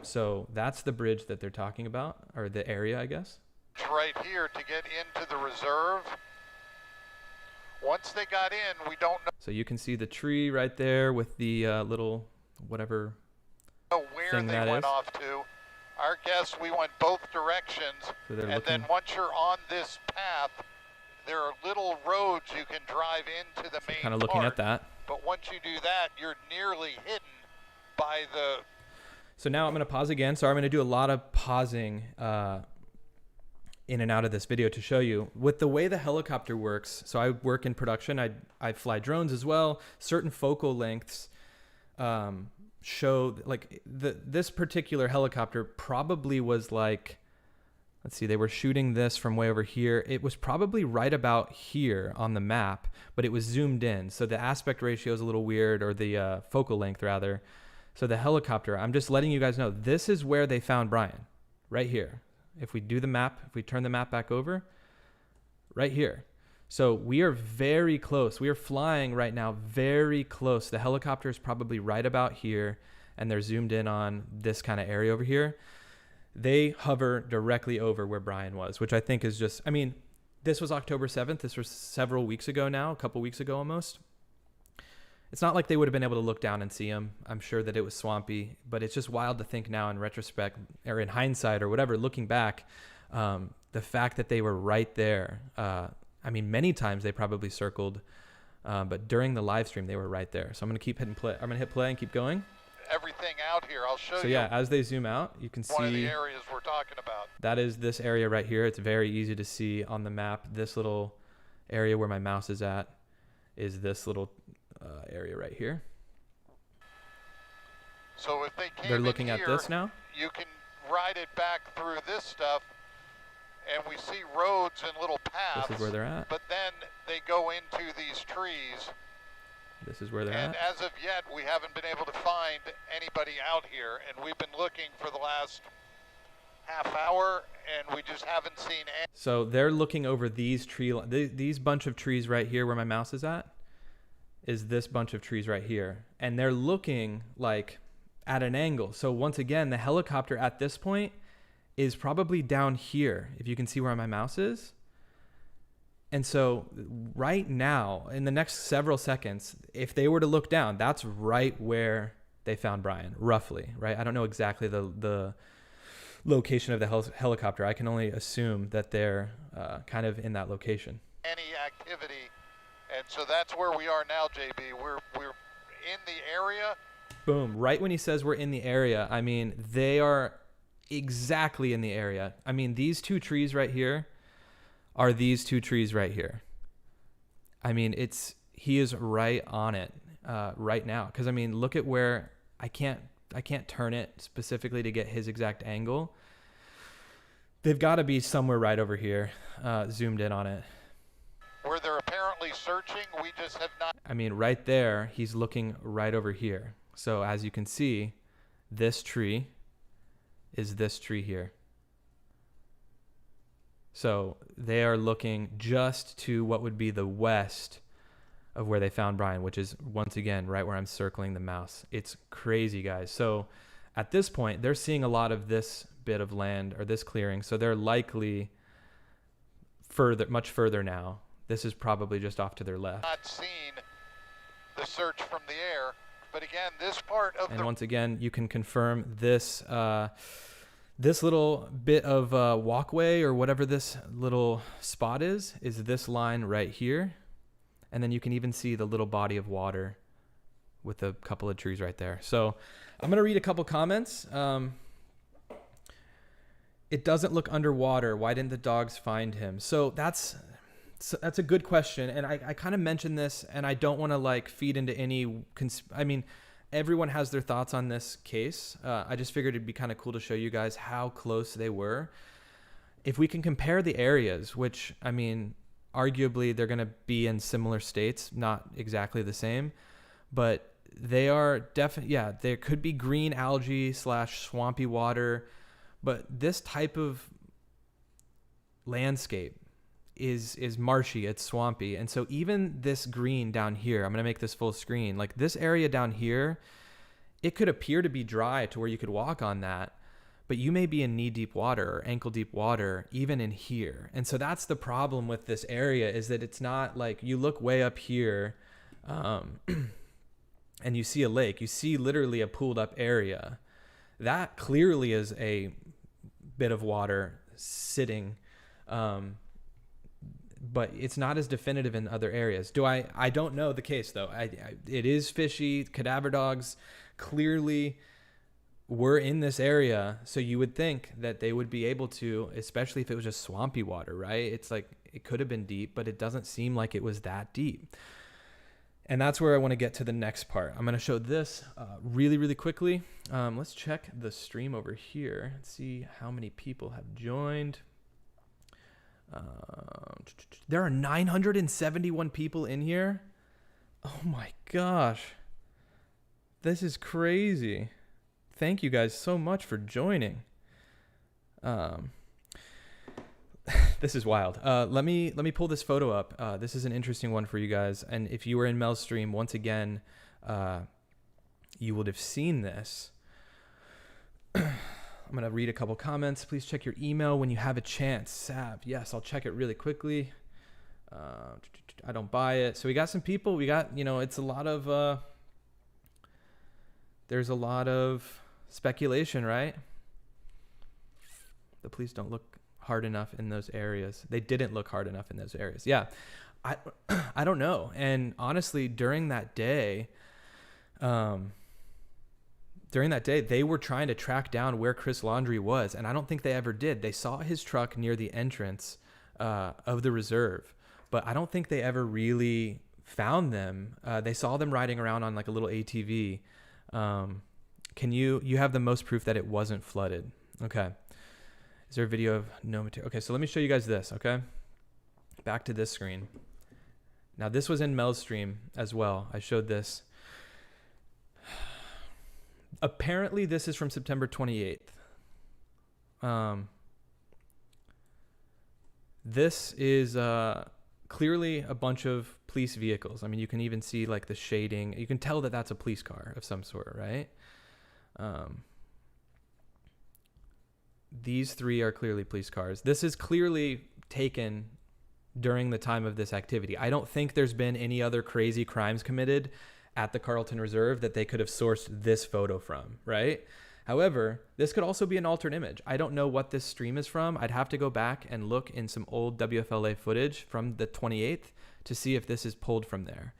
So that's the bridge that they're talking about, or the area, I guess. Right here to get into the reserve. Once they got in, we don't know. So you can see the tree right there with the little whatever where thing they that went is. Off to. Our guess, we went both directions, So and then once you're on this path, there are little roads you can drive into the main kind of looking at that. But once you do that, you're nearly hidden by the... So now I'm going to pause again. So I'm going to do a lot of pausing in and out of this video to show you. With the way the helicopter works, so I work in production, I fly drones as well. Certain focal lengths show, like this particular helicopter probably was like, let's see, they were shooting this from way over here. It was probably right about here on the map, but it was zoomed in. So the aspect ratio is a little weird, or the focal length rather. So the helicopter, I'm just letting you guys know, this is where they found Brian, right here. If we do the map, if we turn the map back over, right here. So we are very close. We are flying right now very close. The helicopter is probably right about here, and they're zoomed in on this kind of area over here. They hover directly over where Brian was, which I think is just, I mean, this was October 7th. This was several weeks ago now, a couple weeks ago almost. It's not like they would have been able to look down and see him. I'm sure that it was swampy, but it's just wild to think now in retrospect, or in hindsight or whatever, looking back, the fact that they were right there. I mean, many times they probably circled, but during the live stream, they were right there. So I'm going to keep hitting play. I'm going to hit play and keep going. Everything out here, I'll show you. So yeah, as they zoom out, you can see one of the areas we're talking about. That is this area right here. It's very easy to see on the map. This little area where my mouse is at is this little area right here. So if they came They're looking in at here, this now. You can ride it back through this stuff, and we see roads and little paths. This is where they're at. But then they go into these trees. This is where they're and at. as of yet, we haven't been able to find anybody out here, and we've been looking for the last half hour, and we just haven't seen any. So they're looking over these these bunch of trees right here where my mouse is at, is this bunch of trees right here. And they're looking like at an angle. So once again, the helicopter at this point is probably down here, if you can see where my mouse is. And so right now, in the next several seconds, if they were to look down, that's right where they found Brian, roughly, right? I don't know exactly the location of the helicopter. I can only assume that they're kind of in that location. Any activity, and so that's where we are now, JB. We're in the area. Boom. Right when he says we're in the area, I mean, they are exactly in the area. I mean, these two trees right here are these two trees right here. I mean, he is right on it right now. Because, I mean, look at where I can't turn it specifically to get his exact angle. They've got to be somewhere right over here, zoomed in on it. Where they're apparently searching, we just have not. I mean, right there, he's looking right over here. So as you can see, this tree is this tree here. So they are looking just to what would be the west of where they found Brian, which is, once again, right where I'm circling the mouse. It's crazy, guys. So at this point, they're seeing a lot of this bit of land or this clearing. So they're likely much further now. This is probably just off to their left. Not seen the search from the air, but again, this part of and once again, you can confirm this this little bit of walkway or whatever this little spot is this line right here. And then you can even see the little body of water with a couple of trees right there. So I'm going to read a couple comments. It doesn't look underwater. Why didn't the dogs find him? So that's a good question. And I kind of mentioned this, and I don't want to like feed into any, I mean, everyone has their thoughts on this case. I just figured it'd be kind of cool to show you guys how close they were. If we can compare the areas, which, I mean, arguably they're going to be in similar states, not exactly the same, but they are definitely, yeah, there could be green algae / swampy water, but this type of landscape is marshy, it's swampy. And so even this green down here, I'm going to make this full screen, like this area down here, it could appear to be dry to where you could walk on that, but you may be in knee-deep water or ankle-deep water even in here. And so that's the problem with this area, is that it's not like you look way up here and you see a lake. You see literally a pooled-up area. That clearly is a bit of water sitting, but it's not as definitive in other areas. I don't know the case, though. It is fishy. Cadaver dogs clearly were in this area, so you would think that they would be able to, especially if it was just swampy water, right? It's like it could have been deep, but it doesn't seem like it was that deep. And that's where I want to get to the next part. I'm going to show this really, really quickly. Let's check the stream over here and see how many people have joined. There are 971 people in here. Oh my gosh. This is crazy. Thank you guys so much for joining. This is wild. Let me pull this photo up. This is an interesting one for you guys. And if you were in Mel's stream, once again, you would have seen this. I'm going to read a couple comments. Please check your email when you have a chance. Sab, yes, I'll check it really quickly. I don't buy it. So we got some people. We got, it's a lot of, there's a lot of speculation, right? The police don't look hard enough in those areas. They didn't look hard enough in those areas. Yeah. I don't know. And honestly, during that day, they were trying to track down where Chris Laundrie was, and I don't think they ever did. They saw his truck near the entrance of the reserve, but I don't think they ever really found them. They saw them riding around on like a little ATV. You have the most proof that it wasn't flooded. Okay. Is there a video of no material? Okay, so let me show you guys this, okay? Back to this screen. Now, this was in Mel's stream as well. I showed this. Apparently, this is from September 28th. This is clearly a bunch of police vehicles. I mean, you can even see like the shading. You can tell that that's a police car of some sort, right? These three are clearly police cars. This is clearly taken during the time of this activity. I don't think there's been any other crazy crimes committed at the Carlton Reserve that they could have sourced this photo from, right? However, this could also be an altered image. I don't know what this stream is from. I'd have to go back and look in some old WFLA footage from the 28th to see if this is pulled from there.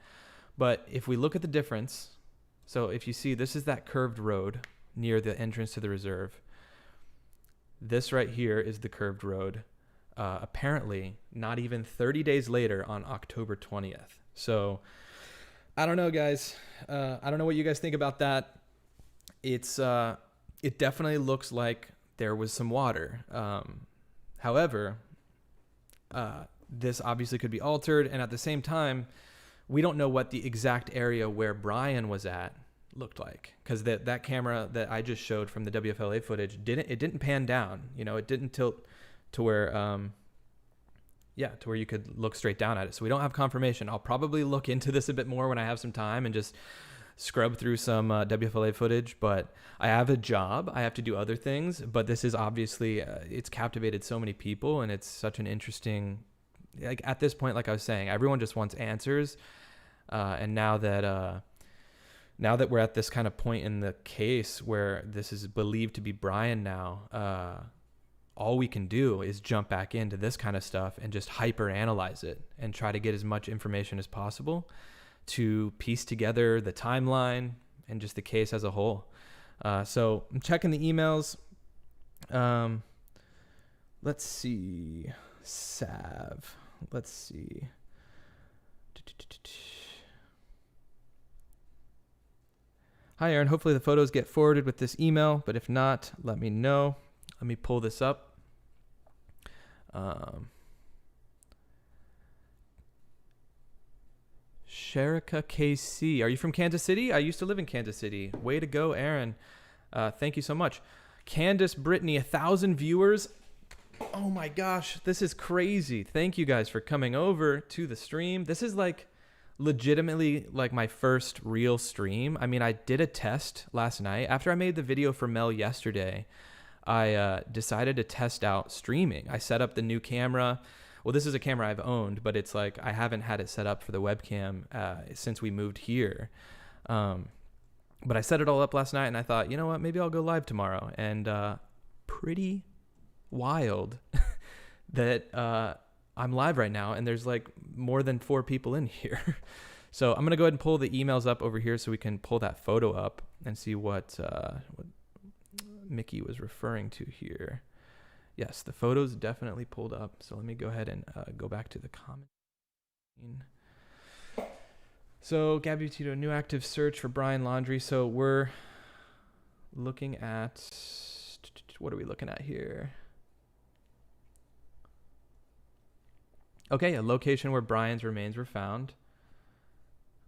But if we look at the difference, so if you see, this is that curved road near the entrance to the reserve. This right here is the curved road. Apparently, not even 30 days later on October 20th. So, I don't know, guys. I don't know what you guys think about that. It definitely looks like there was some water. However, this obviously could be altered, and at the same time, we don't know what the exact area where Brian was at looked like, because that camera that I just showed from the WFLA footage didn't pan down. You know, it didn't tilt to where to where you could look straight down at it. So we don't have confirmation. I'll probably look into this a bit more when I have some time and just scrub through some WFLA footage, but I have a job. I have to do other things, but this is obviously, it's captivated so many people, and it's such an interesting, like at this point, like I was saying, everyone just wants answers. And now that we're at this kind of point in the case where this is believed to be Brian now, all we can do is jump back into this kind of stuff and just hyper analyze it and try to get as much information as possible to piece together the timeline and just the case as a whole. So I'm checking the emails. Let's see. Sav. Let's see. Hi, Aaron. Hopefully the photos get forwarded with this email, but if not, let me know. Let me pull this up. Sherika KC. Are you from Kansas City? I used to live in Kansas City. Way to go, Aaron. Thank you so much. Candace Brittany, 1,000 viewers. Oh my gosh, this is crazy. Thank you guys for coming over to the stream. This is like legitimately like my first real stream. I mean, I did a test last night. After I made the video for Mel yesterday, I decided to test out streaming. I set up the new camera. Well, this is a camera I've owned, but it's like I haven't had it set up for the webcam since we moved here. But I set it all up last night, and I thought, you know what, maybe I'll go live tomorrow. And pretty wild that I'm live right now, and there's like more than 4 people in here. So I'm going to go ahead and pull the emails up over here so we can pull that photo up and see what Mickey was referring to here. Yes, the photo's definitely pulled up. So let me go ahead and go back to the comment. So Gabby Tito, new active search for Brian Laundrie. So we're looking at, what are we looking at here? Okay, a location where Brian's remains were found.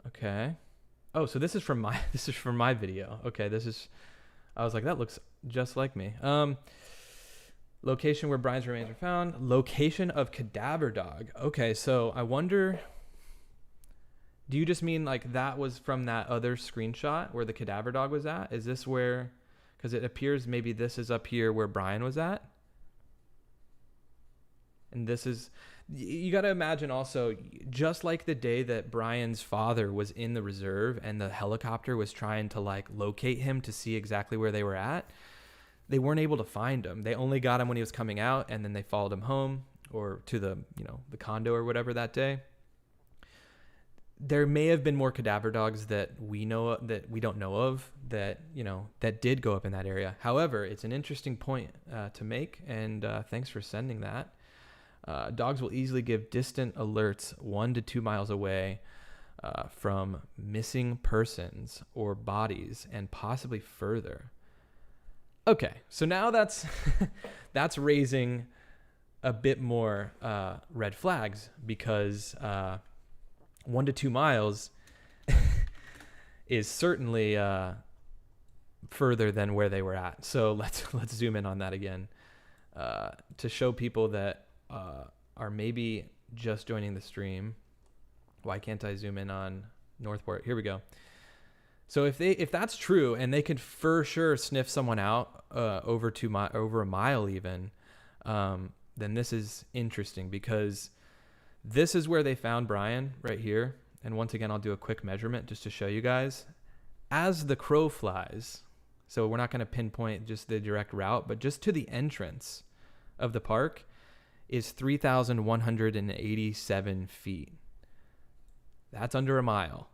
Okay. Oh, so this is from my video. Okay, I was like, that looks just like me. Location where Brian's remains were found. Location of cadaver dog. Okay, so I wonder, do you just mean like that was from that other screenshot where the cadaver dog was at? Is this where, because it appears maybe this is up here where Brian was at? And this is, you got to imagine also, just like the day that Brian's father was in the reserve and the helicopter was trying to like locate him to see exactly where they were at, they weren't able to find him. They only got him when he was coming out, and then they followed him home or to the condo or whatever that day. There may have been more cadaver dogs that we don't know of that did go up in that area. However, it's an interesting point to make, and thanks for sending that. Dogs will easily give distant alerts 1 to 2 miles away from missing persons or bodies, and possibly further. Okay, so now that's raising a bit more red flags, because 1 to 2 miles is certainly further than where they were at. So let's zoom in on that again to show people that are maybe just joining the stream. Why can't I zoom in on Northport? Here we go. So if that's true, and they could for sure sniff someone out over a mile even, then this is interesting, because this is where they found Brian right here. And once again, I'll do a quick measurement just to show you guys. As the crow flies, So we're not going to pinpoint just the direct route, but just to the entrance of the park is 3,187 feet. That's under a mile.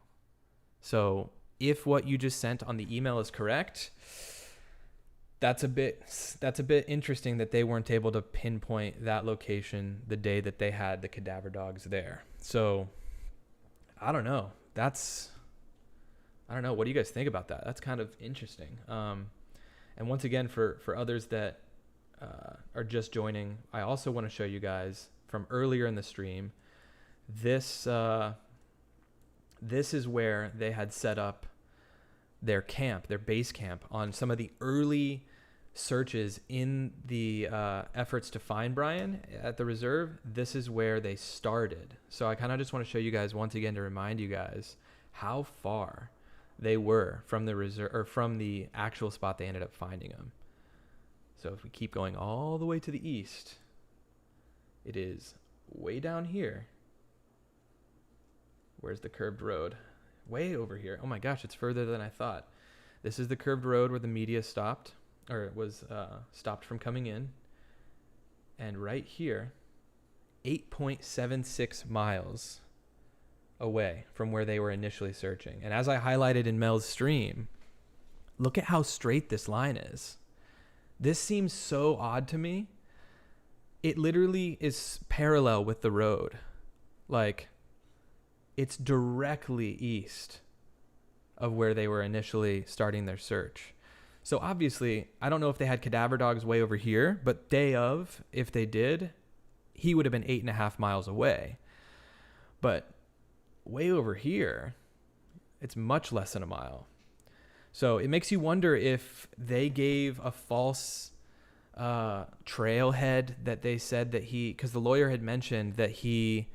So if what you just sent on the email is correct, that's a bit interesting that they weren't able to pinpoint that location the day that they had the cadaver dogs there. So I don't know. I don't know. What do you guys think about that? That's kind of interesting. And once again, for others that are just joining, I also want to show you guys from earlier in the stream. This is where they had set up their camp, their base camp, on some of the early searches in the efforts to find Brian at the reserve. This is where they started. So I kind of just want to show you guys once again to remind you guys how far they were from the reserve, or from the actual spot they ended up finding him. So if we keep going all the way to the east, it is way down here. Where's the curved road? Way over here. Oh my gosh, it's further than I thought. This is the curved road where the media stopped, or was stopped from coming in. And right here, 8.76 miles away from where they were initially searching. And as I highlighted in Mel's stream, look at how straight this line is. This seems so odd to me. It literally is parallel with the road. Like, it's directly east of where they were initially starting their search. So obviously, I don't know if they had cadaver dogs way over here, but day of, if they did, he would have been 8.5 miles away. But way over here, it's much less than a mile. So it makes you wonder if they gave a false trailhead that they said that because the lawyer had mentioned that they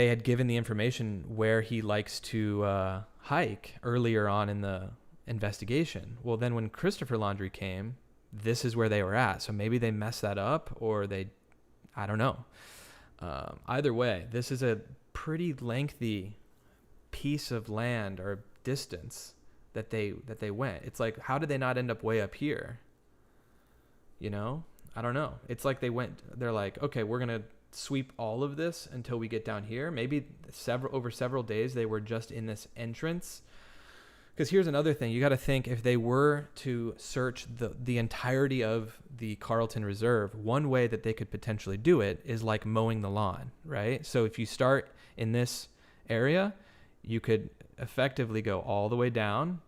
had given the information where he likes to hike earlier on in the investigation. Well, then when Christopher Laundrie came, this is where they were at. So maybe they messed that up, or I don't know. Either way, this is a pretty lengthy piece of land or distance that they went. It's like, how did they not end up way up here? I don't know. It's like they're like, okay, we're going to sweep all of this until we get down here. Maybe over several days they were just in this entrance. Because here's another thing. You got to think, if they were to search the entirety of the Carlton Reserve, one way that they could potentially do it is like mowing the lawn, right? So if you start in this area, you could effectively go all the way down,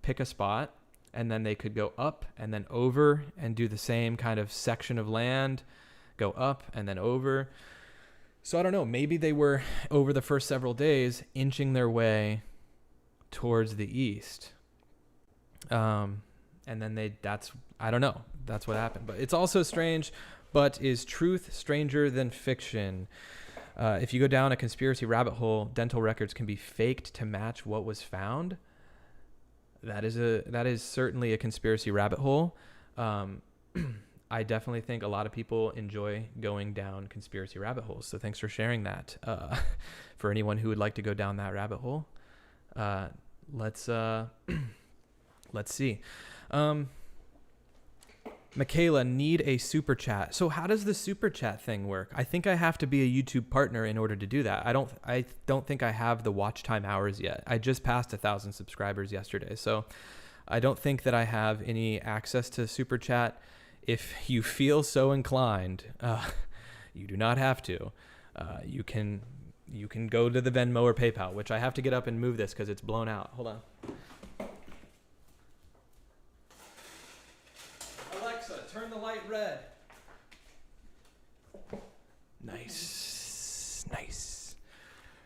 pick a spot, and then they could go up and then over and do the same kind of section of land, go up and then over. So I don't know, maybe they were, over the first several days, inching their way towards the east. And then I don't know, that's what happened. But it's also strange. But is truth stranger than fiction? If you go down a conspiracy rabbit hole, dental records can be faked to match what was found. That is certainly a conspiracy rabbit hole. I definitely think a lot of people enjoy going down conspiracy rabbit holes. So thanks for sharing that. For anyone who would like to go down that rabbit hole, let's see. Michaela, need a super chat. So how does the super chat thing work? I think I have to be a YouTube partner in order to do that. I don't think I have the watch time hours yet. I just passed 1,000 subscribers yesterday. So I don't think that I have any access to super chat. If you feel so inclined, you do not have to. You can go to the Venmo or PayPal, which I have to get up and move this because it's blown out. Hold on. Alexa, turn the light red. Nice.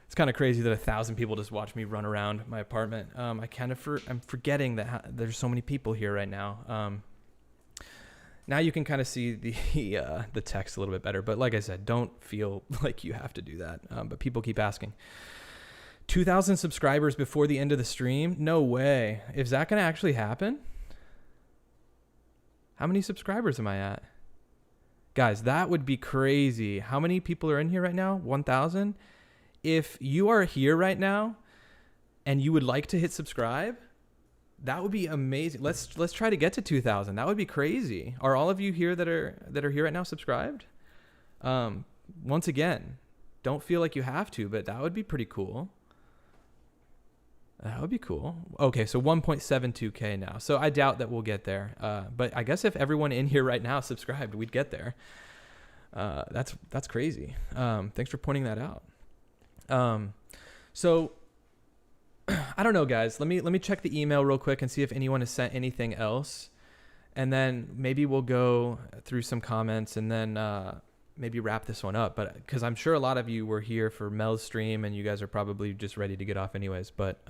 It's kind of crazy that 1,000 people just watch me run around my apartment. I'm forgetting that there's so many people here right now. Now you can kind of see the text a little bit better. But like I said, don't feel like you have to do that. But people keep asking. 2,000 subscribers before the end of the stream? No way. Is that going to actually happen? How many subscribers am I at? Guys, that would be crazy. How many people are in here right now? 1,000? If you are here right now and you would like to hit subscribe, That would be amazing. Let's try to get to 2,000. That would be crazy. Are all of you here that are here right now subscribed? Once again, don't feel like you have to, but that would be pretty cool. That would be cool. Okay, so 1.72K now. So I doubt that we'll get there. But I guess if everyone in here right now subscribed, we'd get there. That's crazy. Thanks for pointing that out. So I don't know, guys. Let me check the email real quick and see if anyone has sent anything else, and then maybe we'll go through some comments and then maybe wrap this one up. But because I'm sure a lot of you were here for Mel's stream and you guys are probably just ready to get off anyways. But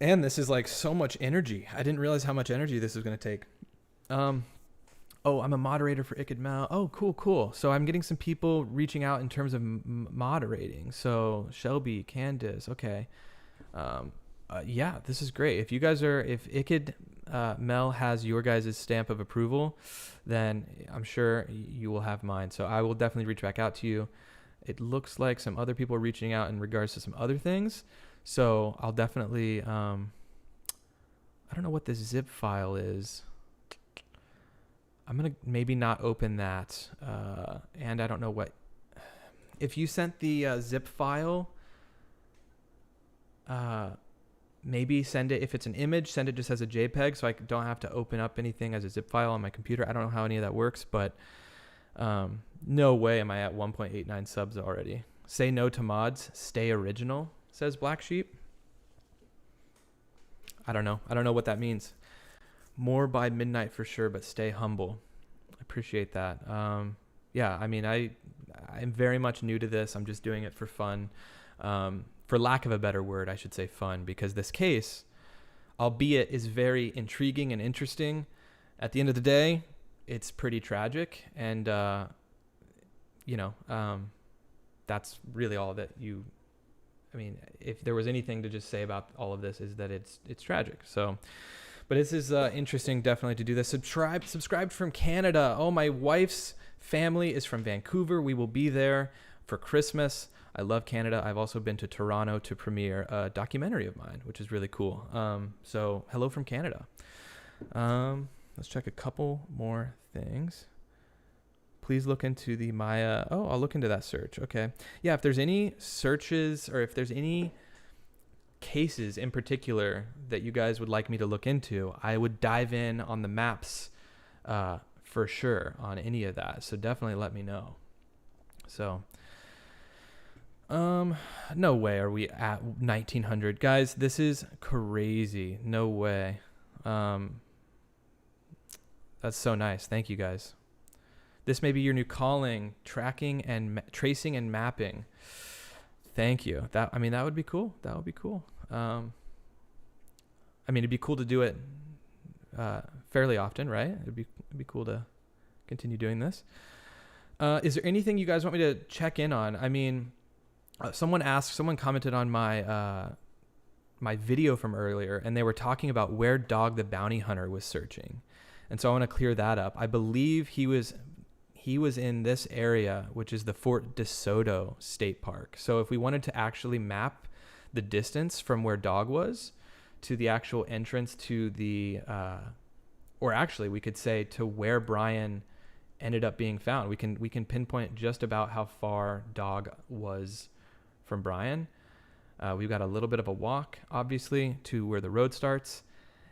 and this is like so much energy. I didn't realize how much energy this was going to take. Oh, I'm a moderator for iCkEdMeL. Oh, cool. So I'm getting some people reaching out in terms of moderating. So Shelby, Candace, okay. Yeah, this is great. If iCkEdMeL has your guys' stamp of approval, then I'm sure you will have mine. So I will definitely reach back out to you. It looks like some other people are reaching out in regards to some other things. So I'll definitely, I don't know what this zip file is. I'm going to maybe not open that. And I don't know what, if you sent the zip file, maybe send it, if it's an image, send it just as a JPEG so I don't have to open up anything as a zip file on my computer. I don't know how any of that works, but no way am I at 1.89 subs already. Say no to mods, stay original, says Black Sheep. I don't know what that means. More by midnight for sure, but stay humble. I appreciate that. Yeah, I mean, I'm very much new to this. I'm just doing it for fun. For lack of a better word, I should say fun, because this case, albeit is very intriguing and interesting, at the end of the day, it's pretty tragic. And, that's really all that I mean, if there was anything to just say about all of this is that it's tragic. So, but this is interesting, definitely, to do this. Subscribed from Canada. Oh, my wife's family is from Vancouver. We will be there for Christmas. I love Canada. I've also been to Toronto to premiere a documentary of mine, which is really cool. So hello from Canada. Let's check a couple more things. Please look into the Maya. Oh, I'll look into that search. Okay. Yeah, if there's any searches or if there's any cases in particular that you guys would like me to look into, I would dive in on the maps for sure on any of that. So definitely let me know. So no way are we at 1900. Guys, this is crazy. No way. That's so nice. Thank you, guys. This may be your new calling, tracking and tracing and mapping. Thank you. That would be cool. That would be cool. It'd be cool to do it fairly often, right? It'd be cool to continue doing this. Is there anything you guys want me to check in on? I mean, someone commented on my my video from earlier, and they were talking about where Dog the Bounty Hunter was searching. And so I want to clear that up. I believe he was in this area, which is the Fort DeSoto State Park. So if we wanted to actually map the distance from where Dog was to the actual entrance to the, or actually we could say to where Brian ended up being found, we can pinpoint just about how far Dog was from Brian. We've got a little bit of a walk, obviously, to where the road starts,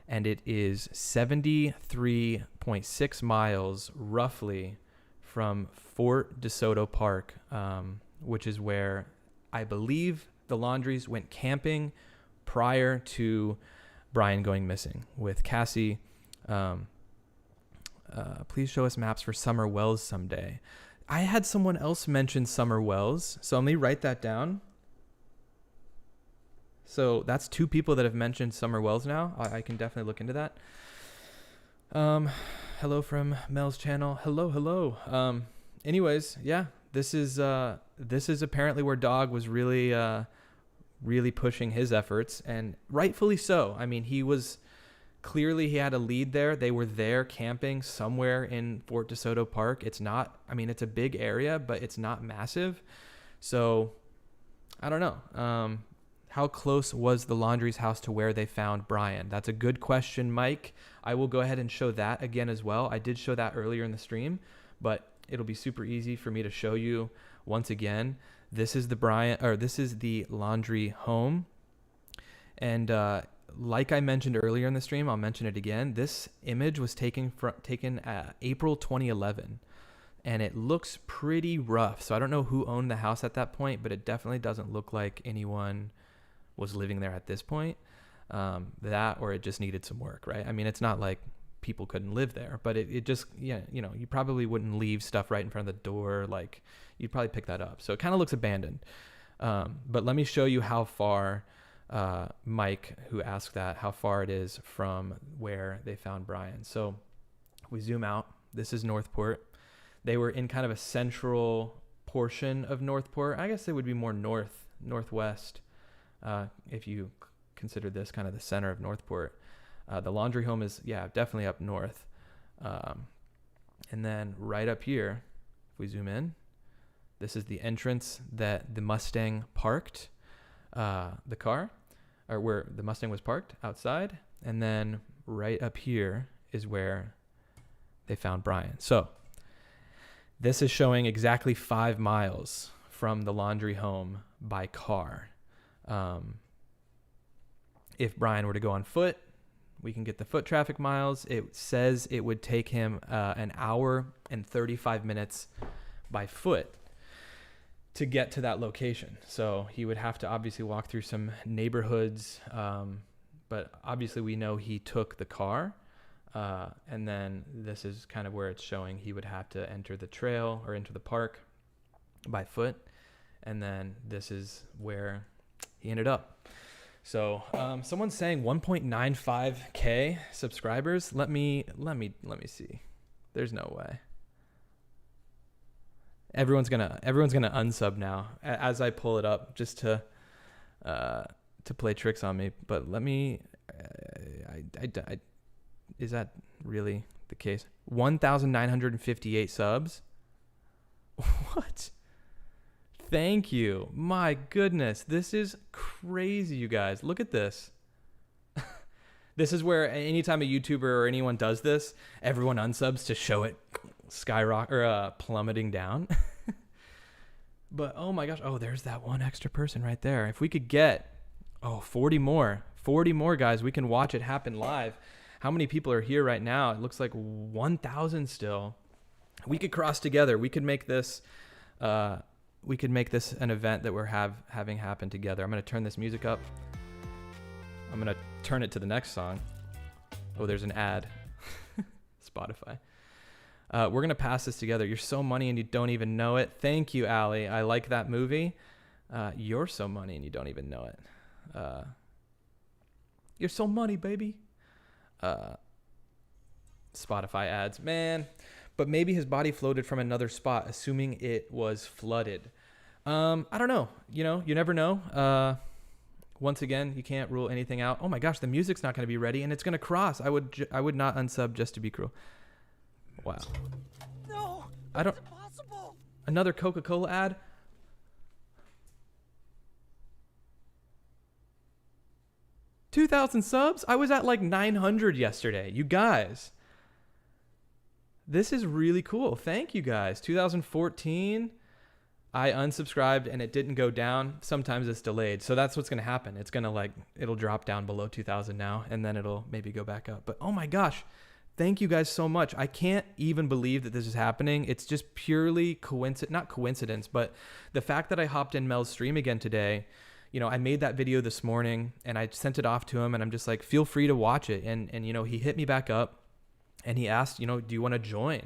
and it is 73.6 miles roughly from Fort DeSoto Park, which is where I believe the Laundries went camping prior to Brian going missing with Cassie. Please show us maps for Summer Wells someday. I had someone else mention Summer Wells, so let me write that down. So that's 2 people that have mentioned Summer Wells now. I can definitely look into that. Hello from Mel's channel. Hello. Anyways, yeah, this is apparently where Dog was really pushing his efforts, and rightfully so. I mean, he had a lead there. They were there camping somewhere in Fort DeSoto Park. It's a big area, but it's not massive. So I don't know. How close was the laundry's house to where they found Brian? That's a good question, Mike. I will go ahead and show that again as well. I did show that earlier in the stream, but it'll be super easy for me to show you once again. This is the laundry home. And like I mentioned earlier in the stream, I'll mention it again. This image was taken April 2011. And it looks pretty rough. So I don't know who owned the house at that point, but it definitely doesn't look like anyone was living there at this point. That or it just needed some work, right? I mean, it's not like people couldn't live there, but it just, yeah, you know, you probably wouldn't leave stuff right in front of the door. Like, you'd probably pick that up. So it kind of looks abandoned. But let me show you how far, Mike, who asked that, how far it is from where they found Brian. So we zoom out. This is Northport. They were in kind of a central portion of Northport. I guess it would be more northwest, if you consider this kind of the center of Northport. The laundry home is, yeah, definitely up north. And then right up here, if we zoom in, this is the entrance that the Mustang parked, the car, or where the Mustang was parked outside. And then right up here is where they found Brian. So this is showing exactly 5 miles from the laundry home by car. If Brian were to go on foot, we can get the foot traffic miles. It says it would take him an hour and 35 minutes by foot to get to that location. So he would have to obviously walk through some neighborhoods. But obviously we know he took the car. And then this is kind of where it's showing he would have to enter the trail or enter the park by foot. And then this is where he ended up. So someone's saying 1.95K subscribers. Let me see. There's no way. Everyone's gonna unsub now as I pull it up just to play tricks on me. But let me. Is that really the case? 1,958 subs. What? Thank you. My goodness. This is crazy, you guys. Look at this. This is where anytime a YouTuber or anyone does this, everyone unsubs to show it skyrocket or plummeting down. But oh my gosh. Oh, there's that one extra person right there. If we could get 40 more guys, we can watch it happen live. How many people are here right now? It looks like 1,000 still. We could cross together. We could make this an event that we're having happen together. I'm going to turn this music up. I'm going to turn it to the next song. Oh, there's an ad. Spotify. We're going to pass this together. You're so money and you don't even know it. Thank you, Allie. I like that movie. You're so money and you don't even know it. You're so money, baby. Spotify ads, man. But maybe his body floated from another spot, assuming it was flooded. I don't know. You know, you never know. Once again, you can't rule anything out. Oh my gosh, the music's not going to be ready, and it's going to cross. I would not unsub just to be cruel. Wow. No, I don't. it's impossible. Another Coca-Cola ad. $2,000 subs? I was at like 900 yesterday. You guys. This is really cool. Thank you guys. 2014, I unsubscribed and it didn't go down. Sometimes it's delayed. So that's what's going to happen. It's going to it'll drop down below 2,000 now and then it'll maybe go back up. But oh my gosh, thank you guys so much. I can't even believe that this is happening. It's just purely not coincidence, but the fact that I hopped in Mel's stream again today. You know, I made that video this morning and I sent it off to him and I'm just like, feel free to watch it. And you know, he hit me back up and he asked, you know, do you want to join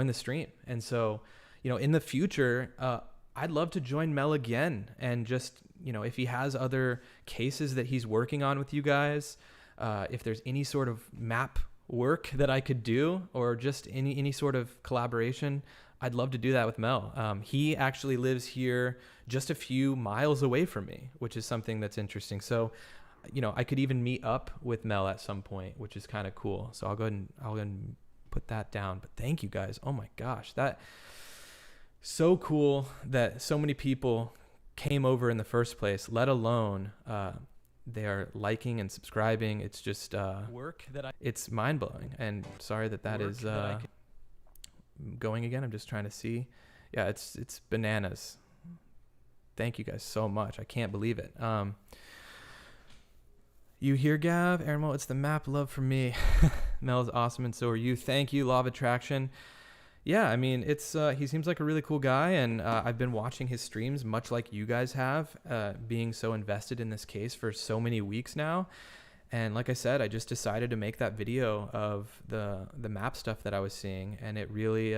the stream? And so, you know, in the future, I'd love to join Mel again. And just, you know, if he has other cases that he's working on with you guys, if there's any sort of map work that I could do or just any sort of collaboration, I'd love to do that with Mel. He actually lives here just a few miles away from me, which is something that's interesting. So, you know, I could even meet up with Mel at some point, which is kind of cool. So I'll go ahead and put that down. But thank you guys. Oh my gosh, that so cool that so many people came over in the first place, let alone they are liking and subscribing. It's just it's mind-blowing. And sorry that is going again. I'm just trying to see. Yeah, it's bananas. Thank you guys so much. I can't believe it. You hear, Gav? Aaron, it's the map love for me. Mel is awesome, and so are you. Thank you, Law of Attraction. Yeah, I mean, it's he seems like a really cool guy, and I've been watching his streams, much like you guys have, being so invested in this case for so many weeks now. And like I said, I just decided to make that video of the map stuff that I was seeing, and it really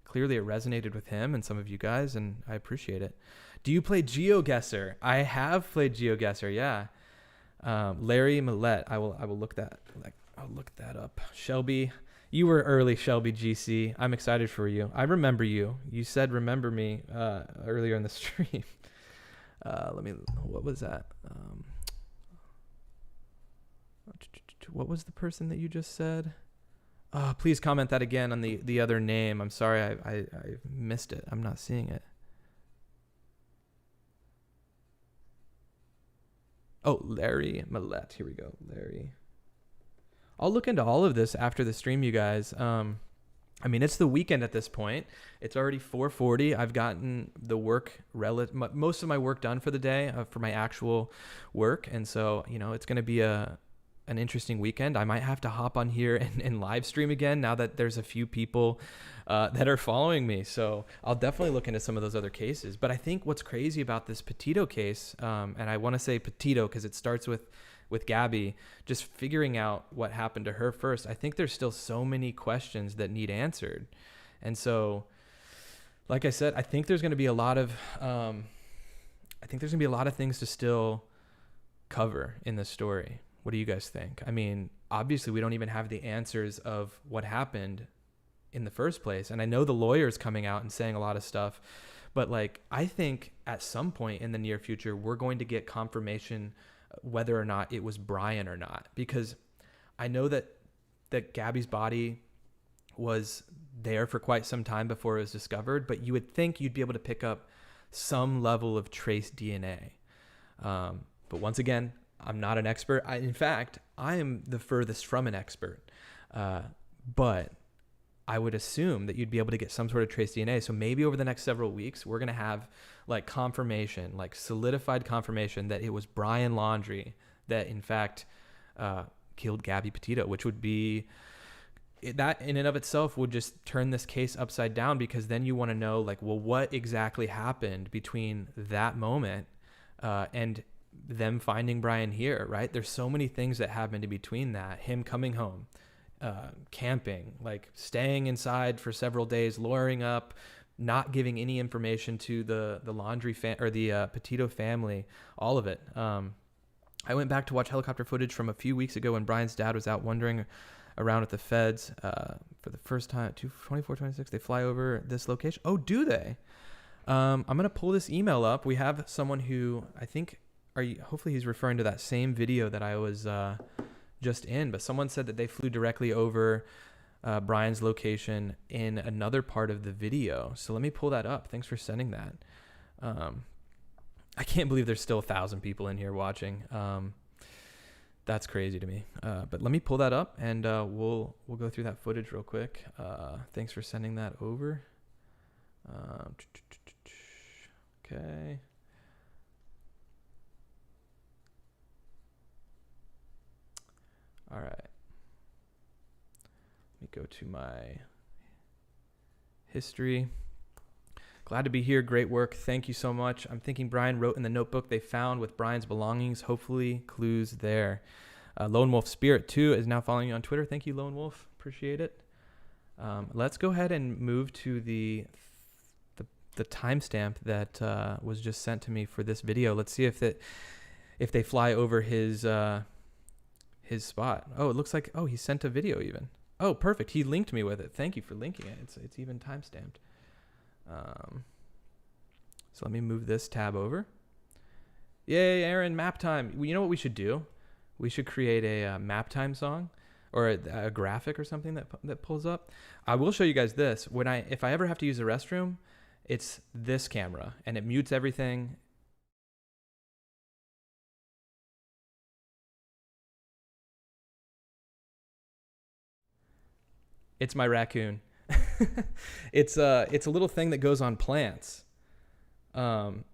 clearly it resonated with him and some of you guys, and I appreciate it. Do you play GeoGuessr? I have played GeoGuessr, yeah. Larry Millette, I'll look that up. Shelby, you were early, Shelby GC. I'm excited for you. I remember you. You said remember me earlier in the stream. What was that? What was the person that you just said? Please comment that again on the other name. I'm sorry, I missed it. I'm not seeing it. Oh, Larry Millette. Here we go. Larry. I'll look into all of this after the stream, you guys. I mean, it's the weekend at this point. It's already 4:40. I've gotten the most of my work done for the day, for my actual work. And so, it's going to be an interesting weekend. I might have to hop on here and live stream again now that there's a few people that are following me. So I'll definitely look into some of those other cases. But I think what's crazy about this Petito case, and I want to say Petito because it starts with Gabby, just figuring out what happened to her first. I think there's still so many questions that need answered. And so, like I said, I think there's going to be a lot of things to still cover in this story. What do you guys think? I mean, obviously we don't even have the answers of what happened in the first place. And I know the lawyer's coming out and saying a lot of stuff, but I think at some point in the near future, we're going to get confirmation whether or not it was Brian or not, because I know that Gabby's body was there for quite some time before it was discovered, but you would think you'd be able to pick up some level of trace DNA. But once again, I'm not an expert. In fact, I am the furthest from an expert. But I would assume that you'd be able to get some sort of trace DNA. So maybe over the next several weeks, we're going to have confirmation, solidified confirmation that it was Brian Laundrie that in fact killed Gabby Petito, which would be, that in and of itself would just turn this case upside down, because then you want to know what exactly happened between that moment and them finding Brian here, right? There's so many things that happened in between that. Him coming home, camping, staying inside for several days, lawyering up, not giving any information to the Laundrie or the Petito family, all of it. I went back to watch helicopter footage from a few weeks ago when Brian's dad was out wandering around with the feds for the first time. 24, 26, they fly over this location. Oh, do they? I'm going to pull this email up. We have someone who I think, hopefully he's referring to that same video that I was just in, but someone said that they flew directly over Brian's location in another part of the video. So let me pull that up. Thanks for sending that. I can't believe there's still 1,000 people in here watching. That's crazy to me. But let me pull that up and we'll go through that footage real quick. Thanks for sending that over. Okay. All right. Let me go to my history. Glad to be here. Great work. Thank you so much. I'm thinking Brian wrote in the notebook they found with Brian's belongings. Hopefully clues there. Lone Wolf Spirit 2 is now following you on Twitter. Thank you, Lone Wolf. Appreciate it. Let's go ahead and move to the timestamp that was just sent to me for this video. Let's see if they fly over his spot. Oh, it looks like, he sent a video even. Oh, perfect. He linked me with it. Thank you for linking it. It's even timestamped. So let me move this tab over. Yay, Aaron, map time. You know what we should do? We should create a map time song or a graphic or something that pulls up. I will show you guys this. If I ever have to use the restroom, It's this camera, and it mutes everything. It's my raccoon. It's a little thing that goes on plants. And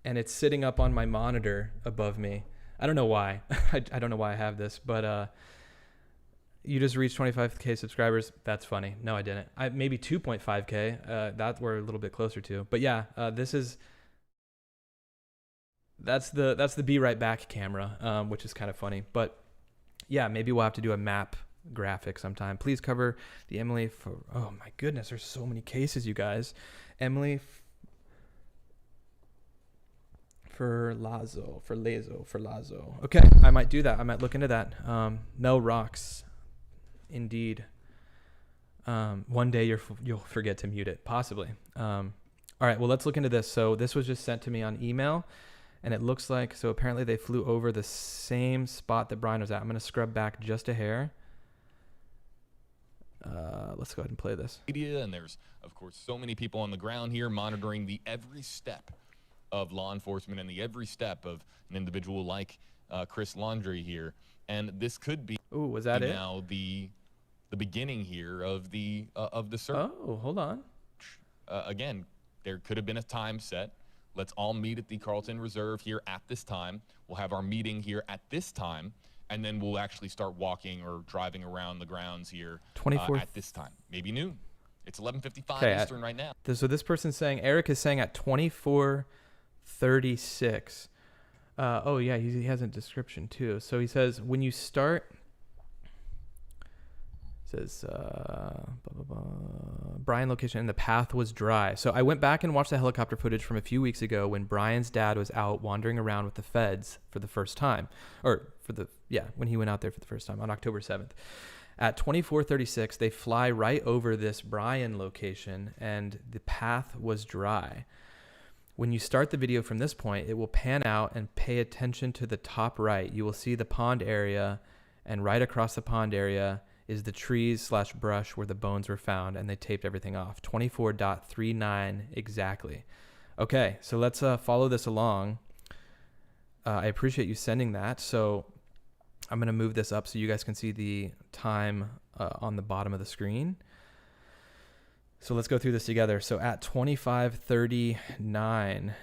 it's sitting up on my monitor above me. I don't know why. I don't know why I have this, but you just reached 25K subscribers. That's funny. No, I didn't. Maybe 2.5K. That we're a little bit closer to. But yeah, that's the Be Right Back camera, which is kind of funny. But yeah, maybe we'll have to do a map graphic sometime. Please cover the Emily for, oh my goodness, there's so many cases, you guys. Emily for Lazo. Okay, I might do that. I might look into that. Mel rocks. Indeed. One day you'll forget to mute it, possibly. All right, well, let's look into this. So this was just sent to me on email, and it looks like, so apparently they flew over the same spot that Brian was at. I'm going to scrub back just a hair. Let's go ahead and play this. And there's, of course, so many people on the ground here monitoring the every step of law enforcement and the every step of an individual like Chris Laundrie here. And this could be was that now the beginning here of the search. Oh, hold on. Again, there could have been a time set. Let's all meet at the Carlton Reserve here at this time. We'll have our meeting here at this time, and then we'll actually start walking or driving around the grounds here at this time. Maybe noon. It's 11:55 Eastern right now. So this person's saying, Eric is saying at 24:36. Oh yeah, he has a description too. So he says, when you start, says blah, blah, blah, Brian location, and the path was dry. So I went back and watched the helicopter footage from a few weeks ago when Brian's dad was out wandering around with the feds for the first time, when he went out there for the first time on October 7th. At 24:36, they fly right over this Brian location, and the path was dry. When you start the video from this point, it will pan out and pay attention to the top right. You will see the pond area, and right across the pond area is the trees/brush where the bones were found, and they taped everything off. 24:39 exactly. Okay, so let's follow this along. I appreciate you sending that. So I'm going to move this up so you guys can see the time on the bottom of the screen. So let's go through this together. So at 25:39,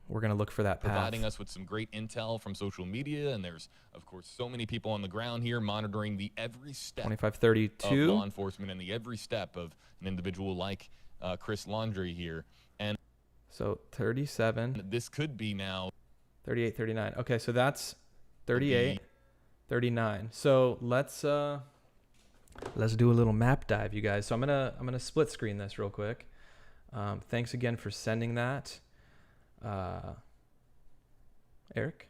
we're going to look for that path. Providing us with some great intel from social media, and there's, of course, so many people on the ground here monitoring the every step 25:32 of law enforcement and the every step of an individual like Chris Laundrie here. And so 37. This could be now 38, 39. Okay, so that's 38, 39. So let's do a little map dive, you guys. So I'm gonna split screen this real quick. Thanks again for sending that. Eric,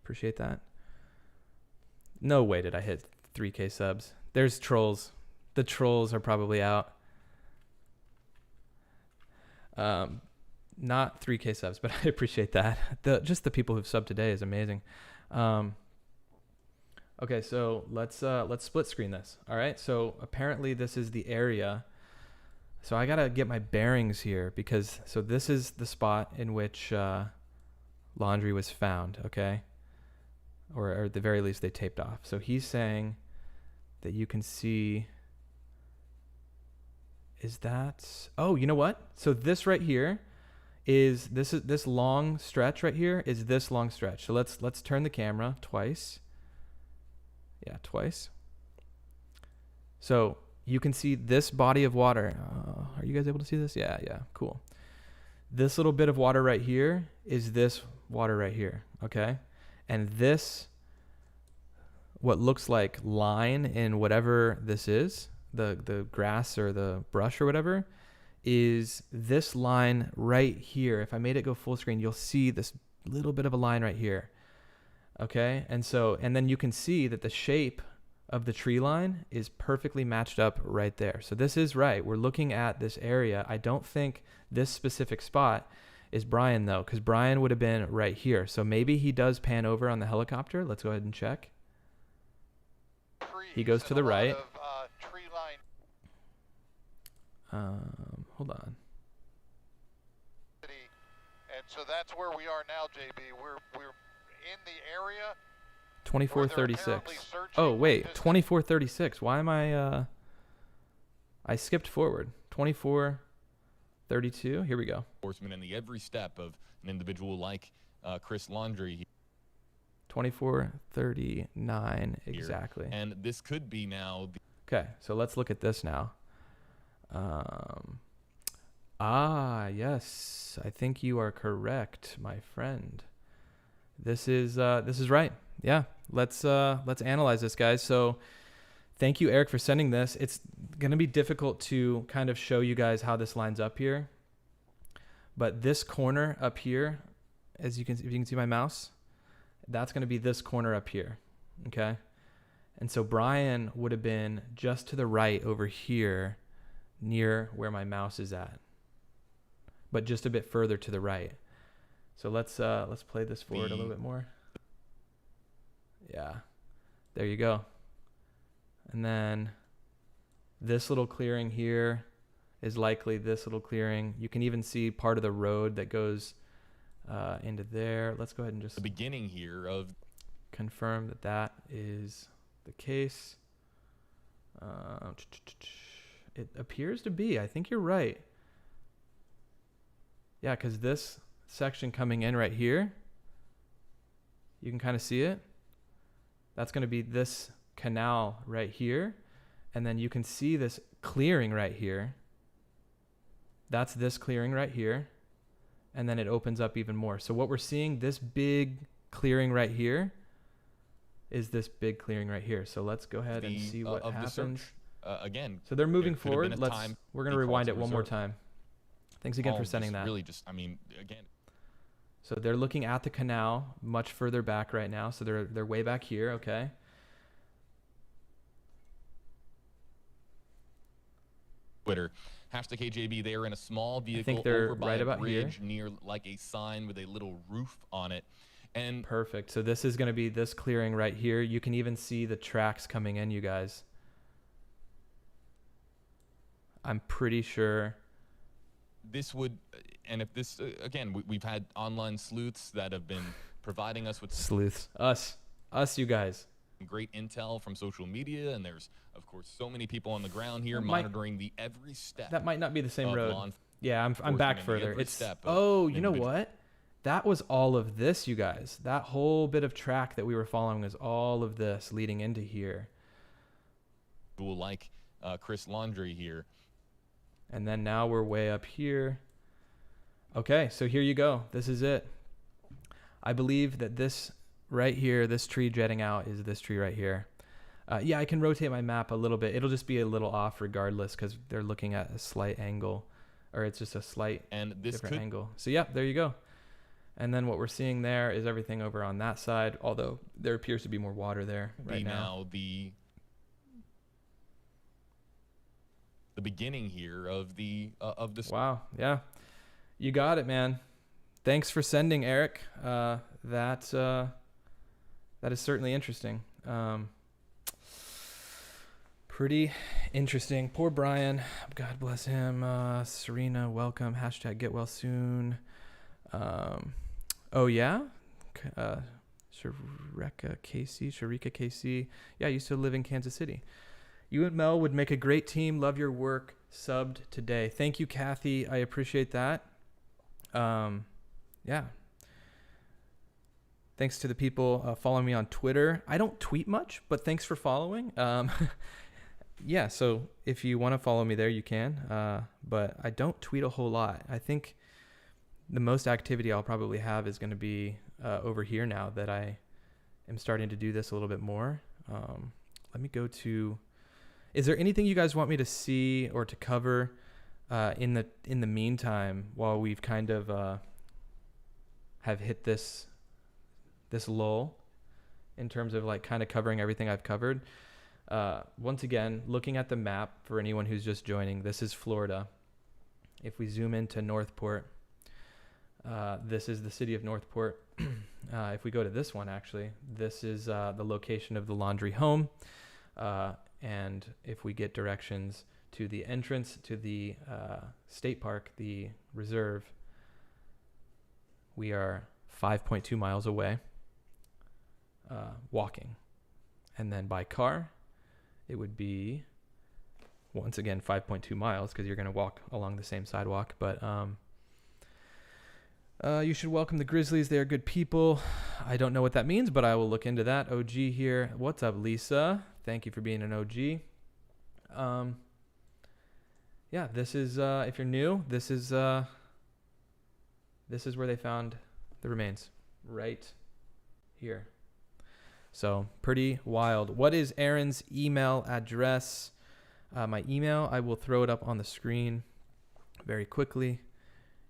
appreciate that. No way did I hit 3K subs. There's trolls. The trolls are probably out. Not 3K subs, but I appreciate that. Just the people who've subbed today is amazing. Okay, so let's split screen this. All right, so apparently this is the area. So I gotta get my bearings here because this is the spot in which Laundrie was found. Okay, or at the very least they taped off. So he's saying that you can see. Is that? Oh, you know what? So this right here is this long stretch right here is this long stretch. So let's turn the camera twice. Yeah, twice. So you can see this body of water. Are you guys able to see this? Yeah, cool. This little bit of water right here is this water right here, okay? And this, what looks like line in whatever this is, the grass or the brush or whatever, is this line right here. If I made it go full screen, you'll see this little bit of a line right here. Okay, and then you can see that the shape of the tree line is perfectly matched up right there. So this is right. We're looking at this area. I don't think this specific spot is Brian though, because Brian would have been right here. So maybe he does pan over on the helicopter. Let's go ahead and check. He goes to the right. Hold on. And so that's where we are now, JB. We're in the area. 2436. Oh, wait. 2436. Why am I I skipped forward. 2432. Here we go. Enforcement in the every step of an individual like Chris Laundrie. 2439 exactly. And this could be now. Okay, so let's look at this now. Yes, I think you are correct, my friend. This is right. Yeah, let's analyze this, guys. So thank you, Eric, for sending this. It's gonna be difficult to kind of show you guys how this lines up here, but this corner up here, if you can see my mouse, that's gonna be this corner up here. Okay, and so Brian would have been just to the right over here, near where my mouse is at, but just a bit further to the right. So let's play this forward a little bit more. Yeah, there you go. And then this little clearing here is likely this little clearing. You can even see part of the road that goes into there. Let's go ahead and just the beginning here of confirm that that is the case. It appears to be. I think you're right. Yeah, because this section coming in right here, you can kind of see it. That's going to be this canal right here. And then you can see this clearing right here. That's this clearing right here. And then it opens up even more. So what we're seeing, this big clearing right here, is this big clearing right here. So let's go ahead and see what happens. Again, so they're moving forward. We're going to rewind it one more time. Thanks again for sending that. Really just, I mean, again. So they're looking at the canal much further back right now. So they're way back here, okay? Twitter. #KJB, they are in a small vehicle I think they're over by right a about here. bridge near like a sign with a little roof on it. And perfect. So this is going to be this clearing right here. You can even see the tracks coming in, you guys. I'm pretty sure this would, and if this, again, we've had online sleuths that have been providing us with sleuths, us, you guys. Great intel from social media, and there's of course so many people on the ground here monitoring the every step. That might not be the same road. Yeah, I'm back further. It's you know what? That was all of this, you guys. That whole bit of track that we were following was all of this leading into here. Like Chris Laundrie here. And then now we're way up here. Okay, so here you go. This is it. I believe that this right here, this tree jetting out, is this tree right here. Yeah, I can rotate my map a little bit. It'll just be a little off regardless because they're looking at a slight angle, or it's just a slight different angle. So yeah, there you go. And then what we're seeing there is everything over on that side, although there appears to be more water there right now. The beginning here of this. Wow, yeah, you got it, man. Thanks for sending, Eric. That is certainly interesting. Pretty interesting. Poor Brian. God bless him. Serena, welcome. #get well soon. Oh yeah. Sharika KC. Yeah, I used to live in Kansas City. You and Mel would make a great team. Love your work. Subbed today. Thank you, Kathy. I appreciate that. Yeah. Thanks to the people following me on Twitter. I don't tweet much, but thanks for following. Yeah, so if you want to follow me there, you can. But I don't tweet a whole lot. I think the most activity I'll probably have is going to be over here now that I am starting to do this a little bit more. Let me go to... Is there anything you guys want me to see or to cover in the meantime while we've kind of have hit this lull in terms of like kind of covering everything I've covered? Once again, looking at the map for anyone who's just joining, this is Florida. If we zoom into Northport, this is the city of Northport. If we go to this one, actually, this is the location of the Laundrie home. And if we get directions to the entrance to the state park, the reserve, we are 5.2 miles away walking. And then by car, it would be, once again, 5.2 miles because you're going to walk along the same sidewalk. But you should welcome the Grizzlies. They are good people. I don't know what that means, but I will look into that. OG here. What's up, Lisa? Thank you for being an OG. Yeah, this is, if you're new, this is where they found the remains, right here. So pretty wild. What is Aaron's email address? My email, I will throw it up on the screen very quickly.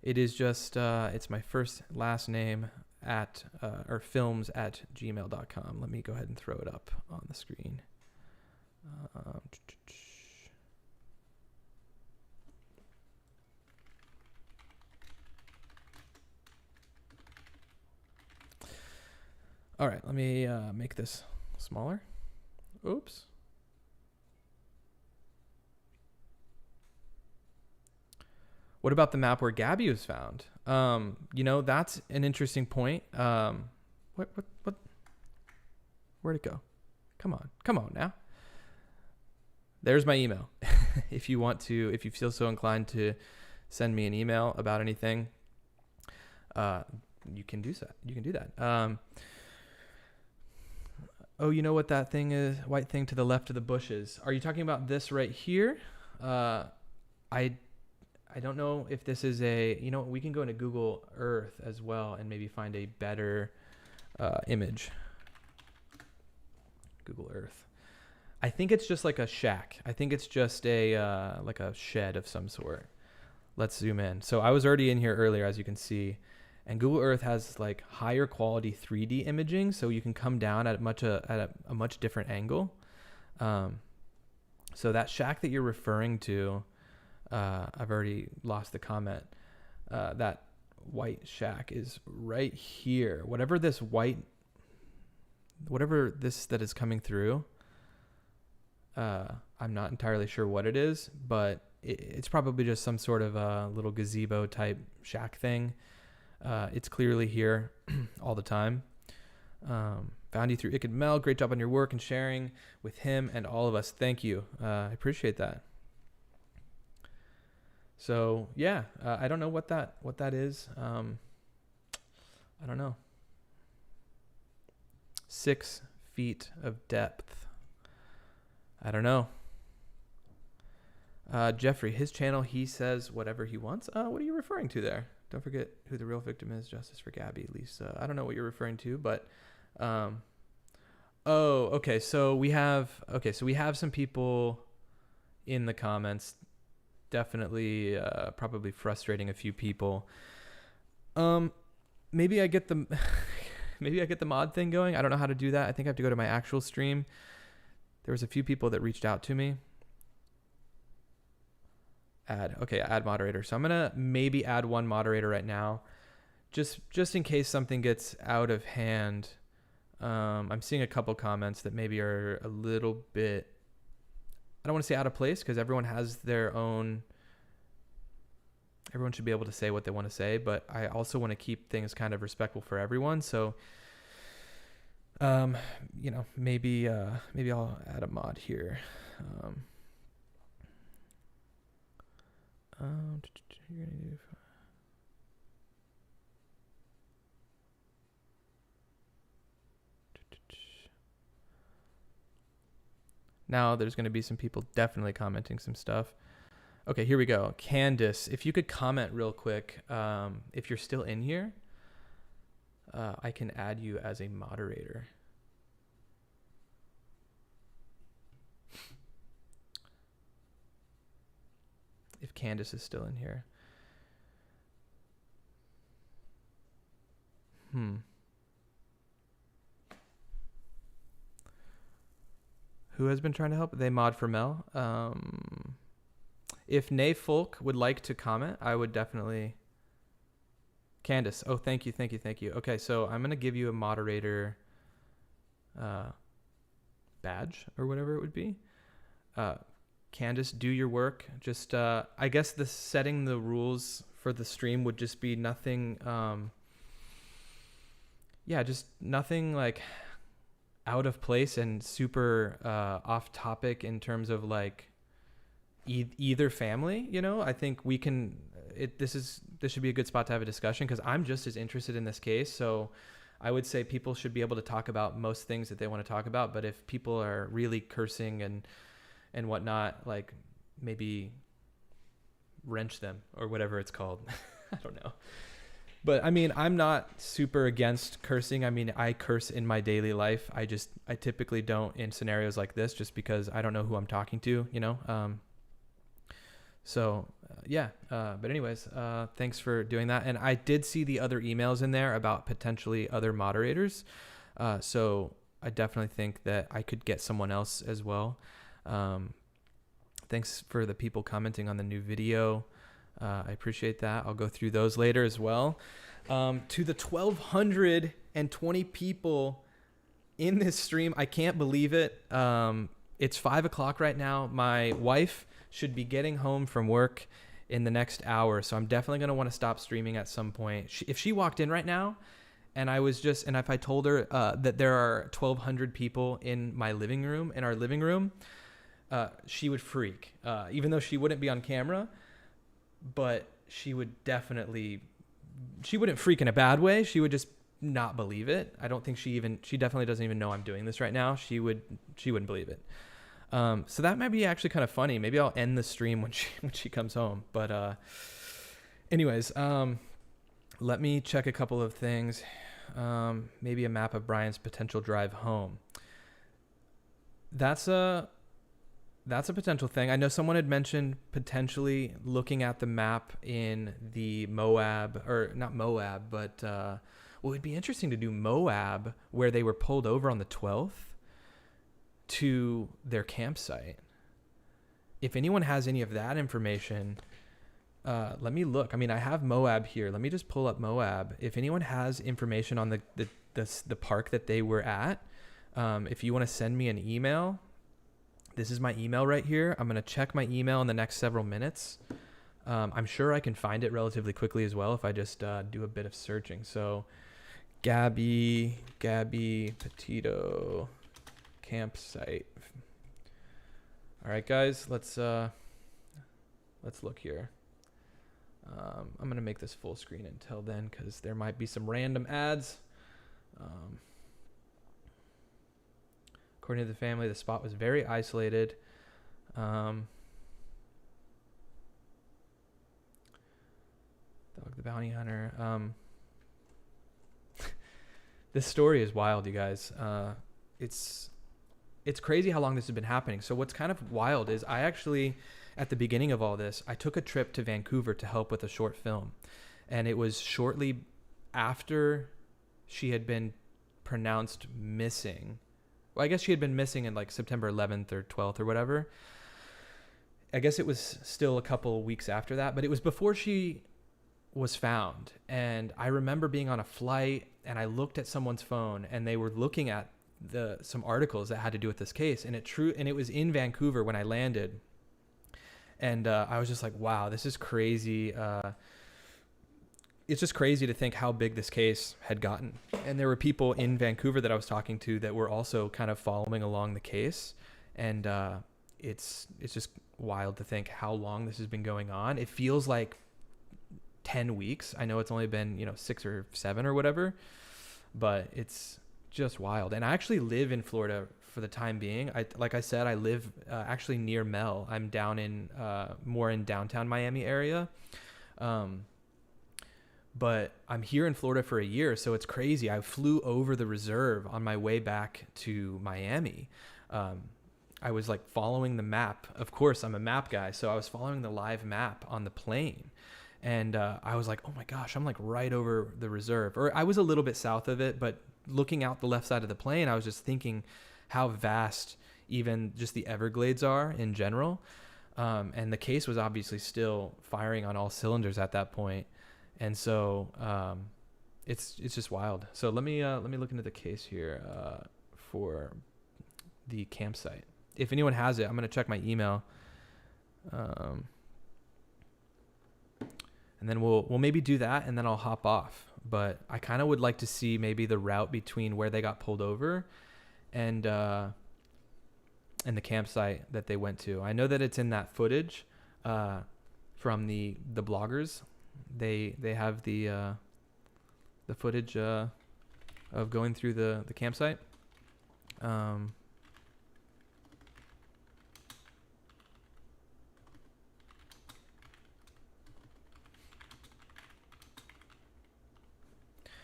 It is just, it's my first last name at, or films@gmail.com. Let me go ahead and throw it up on the screen. All right, let me make this smaller. Oops. What about the map where Gabby was found? You know, that's an interesting point. What? Where'd it go? Come on now. There's my email. If you feel so inclined to send me an email about anything, you can do that. Oh, you know what that thing is? White thing to the left of the bushes. Are you talking about this right here? I don't know if this is we can go into Google Earth as well and maybe find a better image. Google Earth. I think it's just like a shack. I think it's just like a shed of some sort. Let's zoom in. So I was already in here earlier, as you can see. And Google Earth has like higher quality 3D imaging, so you can come down at a much different angle. So that shack that you're referring to, I've already lost the comment. That white shack is right here. Whatever this that is coming through, I'm not entirely sure what it is, but it's probably just some sort of a little gazebo type shack thing. It's clearly here all the time. Found you through iCkEdMeL. Great job on your work and sharing with him and all of us. Thank you. I appreciate that. So yeah, I don't know what that is. I don't know. 6 feet of depth. I don't know. Jeffrey, his channel, he says whatever he wants. What are you referring to there? Don't forget who the real victim is. Justice for Gabby, Lisa. I don't know what you're referring to, but okay. So we have some people in the comments. Definitely, probably frustrating a few people. Maybe I get the mod thing going. I don't know how to do that. I think I have to go to my actual stream. There was a few people that reached out to me. Add moderator. So I'm gonna maybe add one moderator right now, just in case something gets out of hand. I'm seeing a couple comments that maybe are a little bit, I don't want to say out of place, because everyone has their own. Everyone should be able to say what they want to say, but I also want to keep things kind of respectful for everyone. So, maybe I'll add a mod here. You're gonna do. Now there's going to be some people definitely commenting some stuff. Okay, here we go. Candace, if you could comment real quick, if you're still in here, I can add you as a moderator. If Candace is still in here. Who has been trying to help? They mod for Mel. If Nay Folk would like to comment, I would definitely. Candace. Oh, thank you. Okay, so I'm going to give you a moderator badge or whatever it would be. Candace, do your work. Just I guess the setting the rules for the stream would just be nothing. Just nothing like out of place and super off topic in terms of like either family. I think we can. This should be a good spot to have a discussion because I'm just as interested in this case. So I would say people should be able to talk about most things that they want to talk about. But if people are really cursing and whatnot, like maybe wrench them or whatever it's called. I don't know. But I mean, I'm not super against cursing. I mean, I curse in my daily life. I typically don't in scenarios like this just because I don't know who I'm talking to, But anyways, thanks for doing that. And I did see the other emails in there about potentially other moderators. So I definitely think that I could get someone else as well. Thanks for the people commenting on the new video. I appreciate that. I'll go through those later as well. To the 1,220 people in this stream, I can't believe it. It's 5:00 right now. My wife should be getting home from work in the next hour, so I'm definitely going to want to stop streaming at some point. If she walked in right now and if I told her that there are 1,200 people in our living room, she would freak, even though she wouldn't be on camera, but she wouldn't freak in a bad way. She would just not believe it. I don't think she definitely doesn't even know I'm doing this right now. She wouldn't believe it. So that might be actually kind of funny. Maybe I'll end the stream when she comes home. But anyways, let me check a couple of things. Maybe a map of Brian's potential drive home. That's a potential thing. I know someone had mentioned potentially looking at the map in the Moab, or not Moab, but it would be interesting to do Moab where they were pulled over on the 12th to their campsite. If anyone has any of that information, let me look. I mean, I have Moab here. Let me just pull up Moab. If anyone has information on the park that they were at, if you want to send me an email, this is my email right here. I'm going to check my email in the next several minutes. I'm sure I can find it relatively quickly as well if I just do a bit of searching. So Gabby Petito campsite. All right, guys, let's look here. I'm going to make this full screen until then because there might be some random ads. According to the family, the spot was very isolated. Dog the bounty hunter. This story is wild, you guys. It's crazy how long this has been happening. So what's kind of wild is I actually, at the beginning of all this, I took a trip to Vancouver to help with a short film. And it was shortly after she had been pronounced missing. Well, I guess she had been missing in like September 11th or 12th or whatever. I guess it was still a couple of weeks after that, but it was before she was found. And I remember being on a flight and I looked at someone's phone and they were looking at some articles that had to do with this case, and it was in Vancouver when I landed, and I was just like, wow, this is crazy. It's just crazy to think how big this case had gotten. And there were people in Vancouver that I was talking to that were also kind of following along the case, and it's just wild to think how long this has been going on. It feels like 10 weeks. I know it's only been 6 or 7 or whatever, but it's just wild. And I actually live in Florida for the time being. Like I said, I live actually near Mel. I'm down in more in downtown Miami area, but I'm here in Florida for a year, so it's crazy. I flew over the reserve on my way back to Miami. I was like following the map. Of course, I'm a map guy, so I was following the live map on the plane. And I was like, oh my gosh, I'm like right over the reserve. Or I was a little bit south of it, but looking out the left side of the plane, I was just thinking how vast even just the Everglades are in general. And the case was obviously still firing on all cylinders at that point. And so it's just wild. So let me look into the case here for the campsite. If anyone has it, I'm going to check my email And then we'll maybe do that, and then I'll hop off. But I kind of would like to see maybe the route between where they got pulled over and the campsite that they went to. I know that it's in that footage from the bloggers. They have the footage of going through the campsite.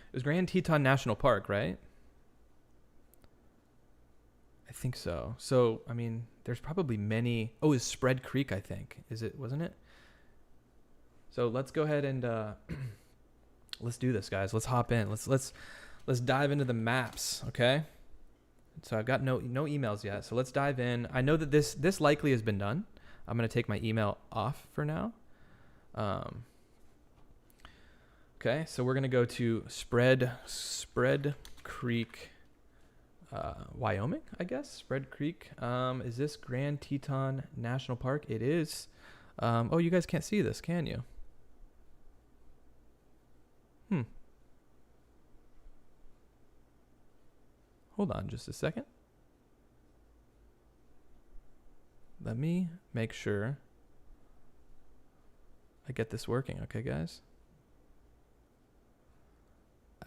It was Grand Teton National Park, right? I think so. So, I mean, there's probably many. Oh, it's Spread Creek, I think. Wasn't it? So let's go ahead and let's do this, guys. Let's hop in. Let's dive into the maps, okay? So I've got no emails yet. So let's dive in. I know that this likely has been done. I'm going to take my email off for now. Okay, so we're going to go to Spread Creek, Wyoming, I guess. Spread Creek. Is this Grand Teton National Park? It is. Oh, you guys can't see this, can you? Hold on just a second. Let me make sure I get this working, okay, guys?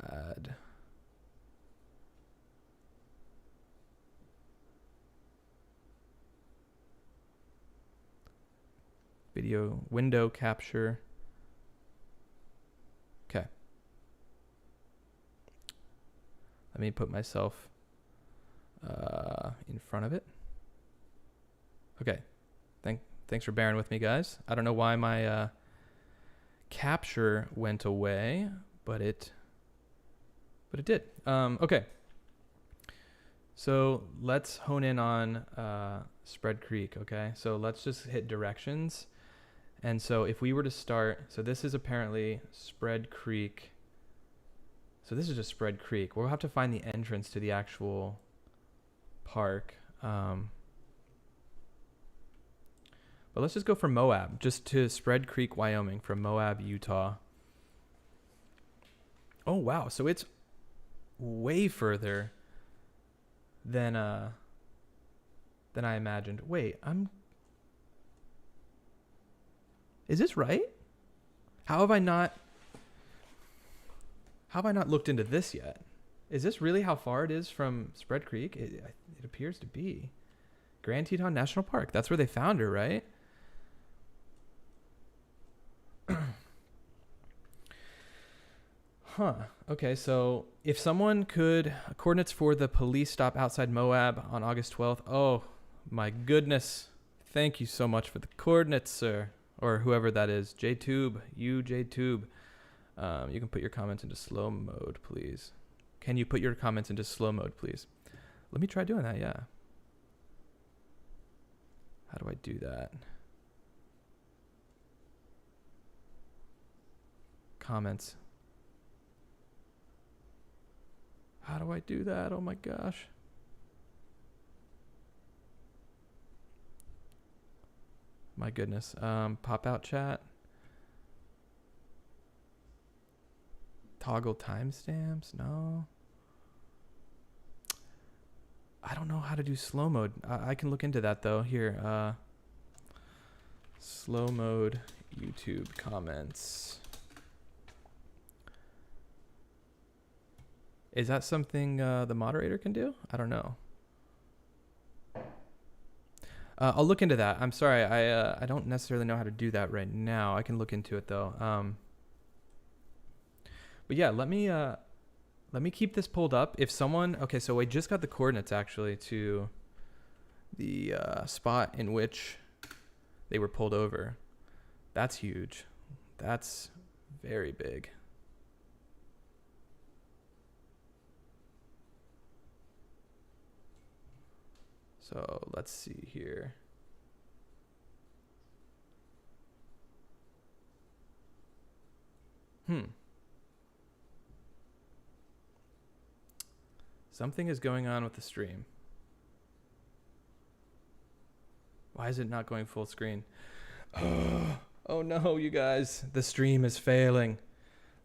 Add. Video window capture. Okay. Let me put myself in front of it. Okay. Thanks for bearing with me, guys. I don't know why my capture went away, but it did. Okay. So let's hone in on Spread Creek, okay? So let's just hit directions. And so if we were to start, so this is apparently Spread Creek. So this is just Spread Creek. We'll have to find the entrance to the actual park. But let's just go from Moab, just to Spread Creek, Wyoming, from Moab, Utah. Oh, wow. So it's way further than I imagined. Wait, is this right? How have I not looked into this yet? Is this really how far it is from Spread Creek? It appears to be. Grand Teton National Park. That's where they found her, right? Huh. Okay, so if someone could, coordinates for the police stop outside Moab on August 12th. Oh, my goodness. Thank you so much for the coordinates, sir. Or whoever that is. JTube. You, JTube. You can put your comments into slow mode, please. Can you put your comments into slow mode, please? Let me try doing that, yeah. How do I do that? Comments. How do I do that? Oh my gosh. My goodness. Pop out chat. Toggle timestamps? No. I don't know how to do slow mode. I can look into that though. Here. Slow mode YouTube comments. Is that something the moderator can do? I don't know. I'll look into that. I'm sorry. I don't necessarily know how to do that right now. I can look into it though. But yeah, let me keep this pulled up. If someone, okay, so I just got the coordinates actually to the spot in which they were pulled over. That's huge. That's very big. So let's see here. Something is going on with the stream. Why is it not going full screen? Oh no, you guys, the stream is failing.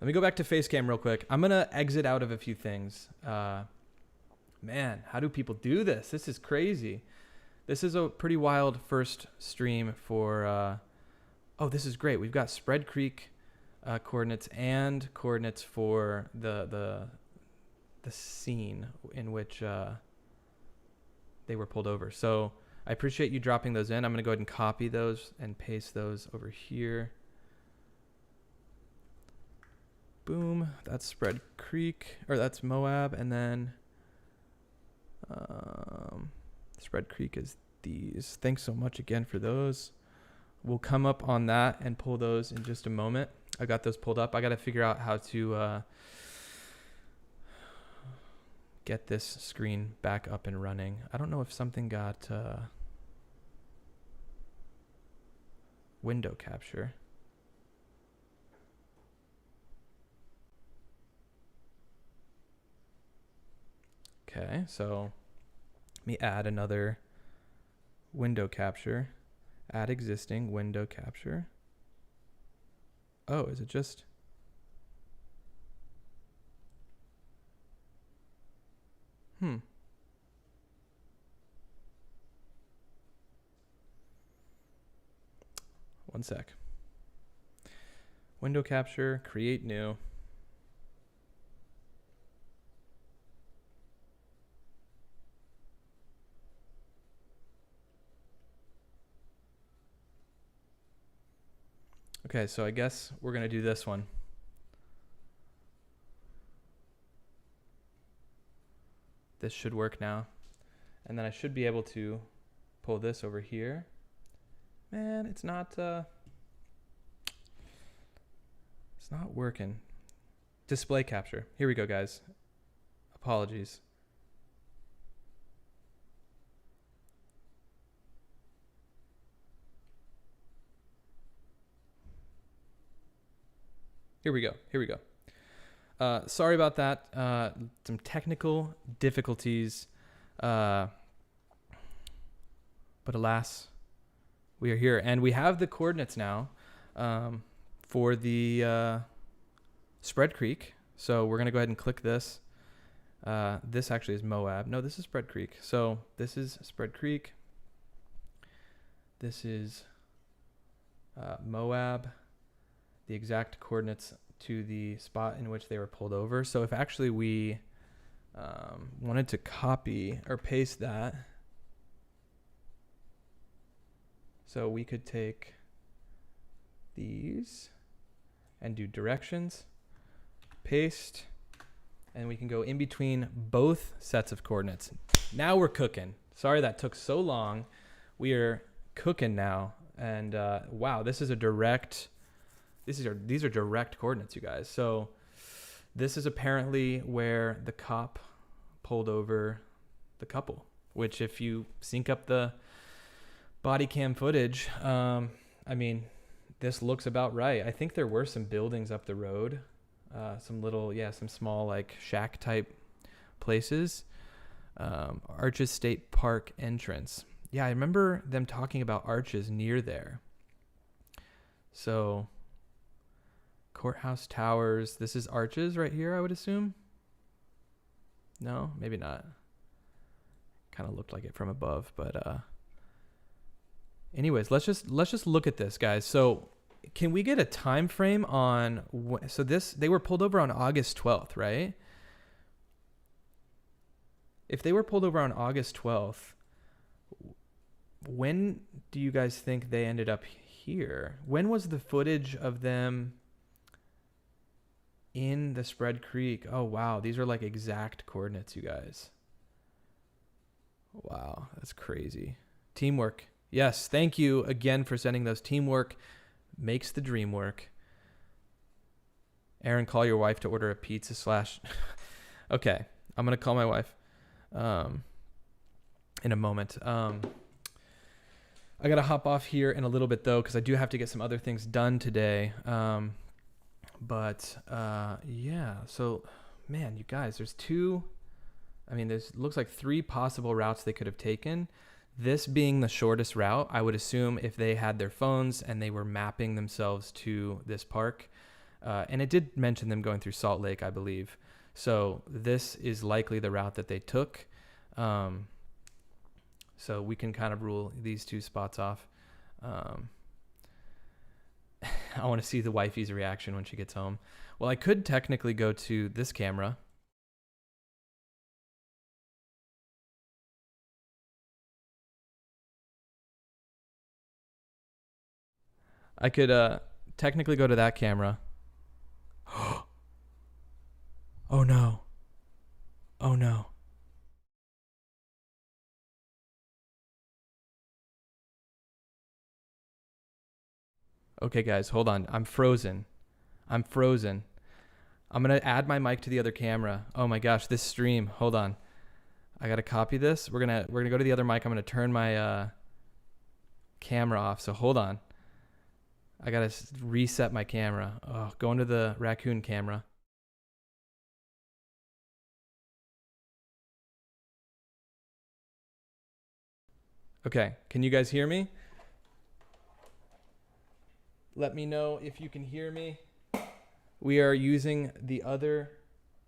Let me go back to Facecam real quick. I'm gonna exit out of a few things. Man, how do people do this? This is crazy. This is a pretty wild first stream for, oh, this is great. We've got Spread Creek coordinates and coordinates for the scene in which they were pulled over. So I appreciate you dropping those in. I'm gonna go ahead and copy those and paste those over here. Boom, that's Spread Creek, or that's Moab, and then Spread Creek is these. Thanks so much again for those. We'll come up on that and pull those in just a moment. I got those pulled up. I got to figure out how to get this screen back up and running. I don't know if something got window capture. Okay, so let me add another window capture. Add existing window capture. Oh, is it just? One sec. Window capture, create new. Okay, so I guess we're going to do this one. This should work now. And then I should be able to pull this over here. Man, it's not working. Display capture. Here we go, guys. Apologies. Here we go. Sorry about that. Some technical difficulties. But alas, we are here. And we have the coordinates now for the Spread Creek. So we're going to go ahead and click this. This actually is Moab. No, this is Spread Creek. So this is Spread Creek. This is Moab. The exact coordinates to the spot in which they were pulled over. So if actually we wanted to copy or paste that, so we could take these and do directions, paste, and we can go in between both sets of coordinates. Now we're cooking. Sorry that took so long. We are cooking now. And wow, this is a direct... These are direct coordinates, you guys. So this is apparently where the cop pulled over the couple, which if you sync up the body cam footage, I mean, this looks about right. I think there were some buildings up the road, some small like shack type places. Arches State Park entrance. Yeah, I remember them talking about arches near there. So... Courthouse Towers. This is Arches right here, I would assume. No, maybe not. Kind of looked like it from above, but anyways, let's just look at this, guys. So, can we get a time frame on they were pulled over on August 12th, right? If they were pulled over on August 12th, when do you guys think they ended up here? When was the footage of them in the Spread Creek? Oh, wow. These are like exact coordinates, you guys. Wow. That's crazy. Teamwork. Yes. Thank you again for sending those. Teamwork makes the dream work. Aaron, call your wife to order a pizza / Okay. I'm going to call my wife in a moment. I got to hop off here in a little bit though, because I do have to get some other things done today. Yeah, so man, you guys, there's looks like 3 possible routes they could have taken. This being the shortest route, I would assume if they had their phones and they were mapping themselves to this park, and it did mention them going through Salt Lake, I believe. So this is likely the route that they took. So we can kind of rule these two spots off. I want to see the wifey's reaction when she gets home. Well, I could technically go to this camera. I could technically go to that camera. Oh no. Oh no. Okay, guys, hold on. I'm frozen. I'm frozen. I'm going to add my mic to the other camera. Oh my gosh, this stream. Hold on. I got to copy this. We're going to go to the other mic. I'm going to turn my camera off. So hold on. I got to reset my camera. Oh, go into the raccoon camera. Okay, can you guys hear me? Let me know if you can hear me. We are using the other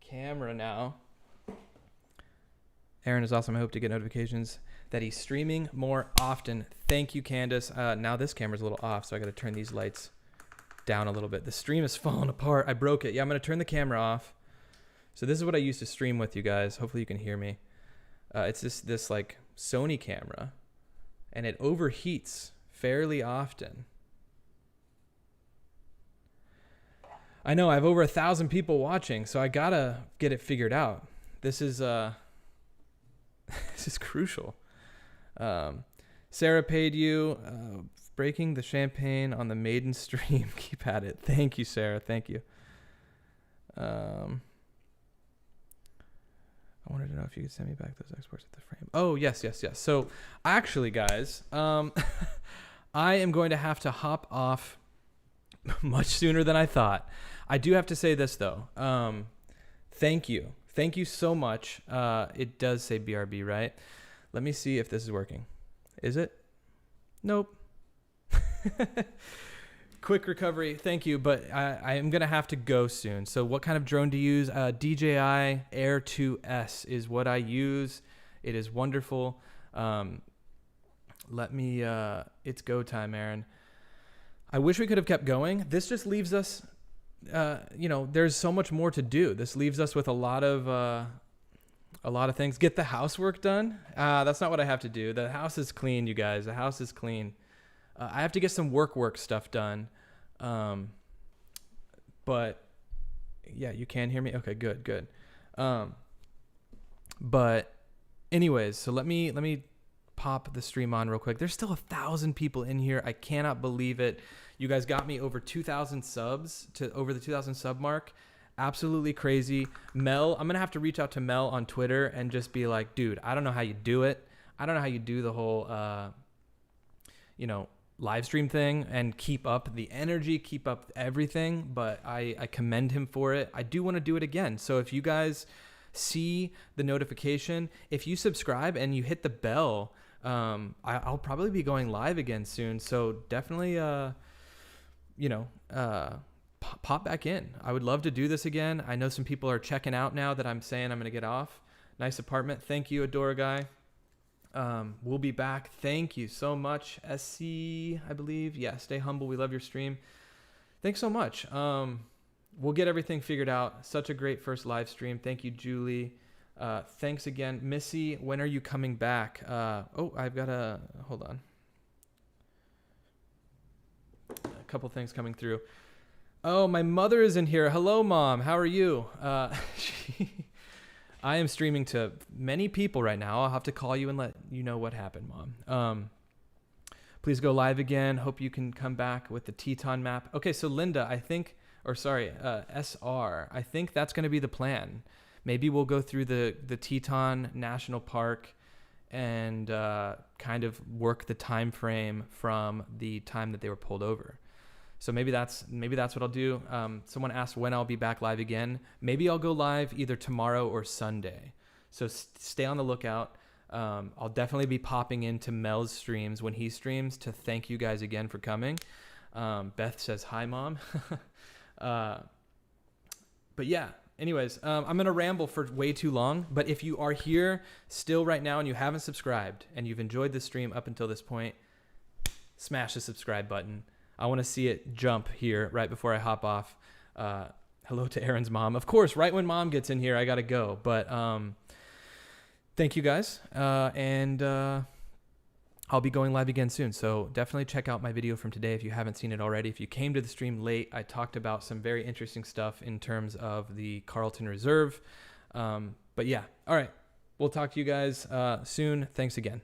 camera now. Aaron is awesome. I hope to get notifications that he's streaming more often. Thank you, Candace. Now this camera's a little off, so I got to turn these lights down a little bit. The stream is falling apart. I broke it. Yeah, I'm going to turn the camera off. So this is what I used to stream with, you guys. Hopefully you can hear me. It's this like Sony camera, and it overheats fairly often. I know I have over 1,000 people watching, so I gotta get it figured out. This is this is crucial. Sarah paid you breaking the champagne on the maiden stream. Keep at it. Thank you, Sarah. Thank you. I wanted to know if you could send me back those exports of the frame. Oh, yes. So actually, guys, I am going to have to hop off much sooner than I thought. I do have to say this, though. Thank you. Thank you so much. It does say BRB, right? Let me see if this is working. Is it? Nope. Quick recovery. Thank you. But I am going to have to go soon. So what kind of drone do you use? DJI Air 2S is what I use. It is wonderful. It's go time, Aaron. I wish we could have kept going. This just leaves us, there's so much more to do. This leaves us with a lot of things. Get the housework done. That's not what I have to do. The house is clean, you guys. The house is clean. I have to get some work stuff done. But yeah, you can hear me. Okay, good. But anyways, so let me pop the stream on real quick. There's still 1,000 people in here. I cannot believe it. You guys got me over 2,000 subs to over the 2,000 sub mark. Absolutely crazy. Mel, I'm going to have to reach out to Mel on Twitter and just be like, dude, I don't know how you do it. I don't know how you do the whole, live stream thing and keep up the energy, keep up everything. But I commend him for it. I do want to do it again. So if you guys see the notification, if you subscribe and you hit the bell, I'll probably be going live again soon. So definitely, pop back in. I would love to do this again. I know some people are checking out now that I'm saying I'm going to get off. Nice apartment. Thank you, Adora Guy. We'll be back. Thank you so much, SC, I believe. Yeah, stay humble. We love your stream. Thanks so much. We'll get everything figured out. Such a great first live stream. Thank you, Julie. Thanks again. Missy, when are you coming back? I've got hold on. A couple things coming through. Oh, my mother is in here. Hello, Mom. How are you? I am streaming to many people right now. I'll have to call you and let you know what happened, Mom. Please go live again. Hope you can come back with the Teton map. Okay, so Linda, SR, I think that's going to be the plan. Maybe we'll go through the Teton National Park and kind of work the time frame from the time that they were pulled over. So maybe that's what I'll do. Someone asked when I'll be back live again. Maybe I'll go live either tomorrow or Sunday. So stay on the lookout. I'll definitely be popping into Mel's streams when he streams to thank you guys again for coming. Beth says, hi, Mom. But yeah, anyways, I'm going to ramble for way too long. But if you are here still right now and you haven't subscribed and you've enjoyed this stream up until this point, smash the subscribe button. I want to see it jump here right before I hop off. Hello to Aaron's mom. Of course, right when Mom gets in here, I got to go. But thank you guys. And I'll be going live again soon. So definitely check out my video from today if you haven't seen it already. If you came to the stream late, I talked about some very interesting stuff in terms of the Carlton Reserve. But yeah, all right. We'll talk to you guys soon. Thanks again.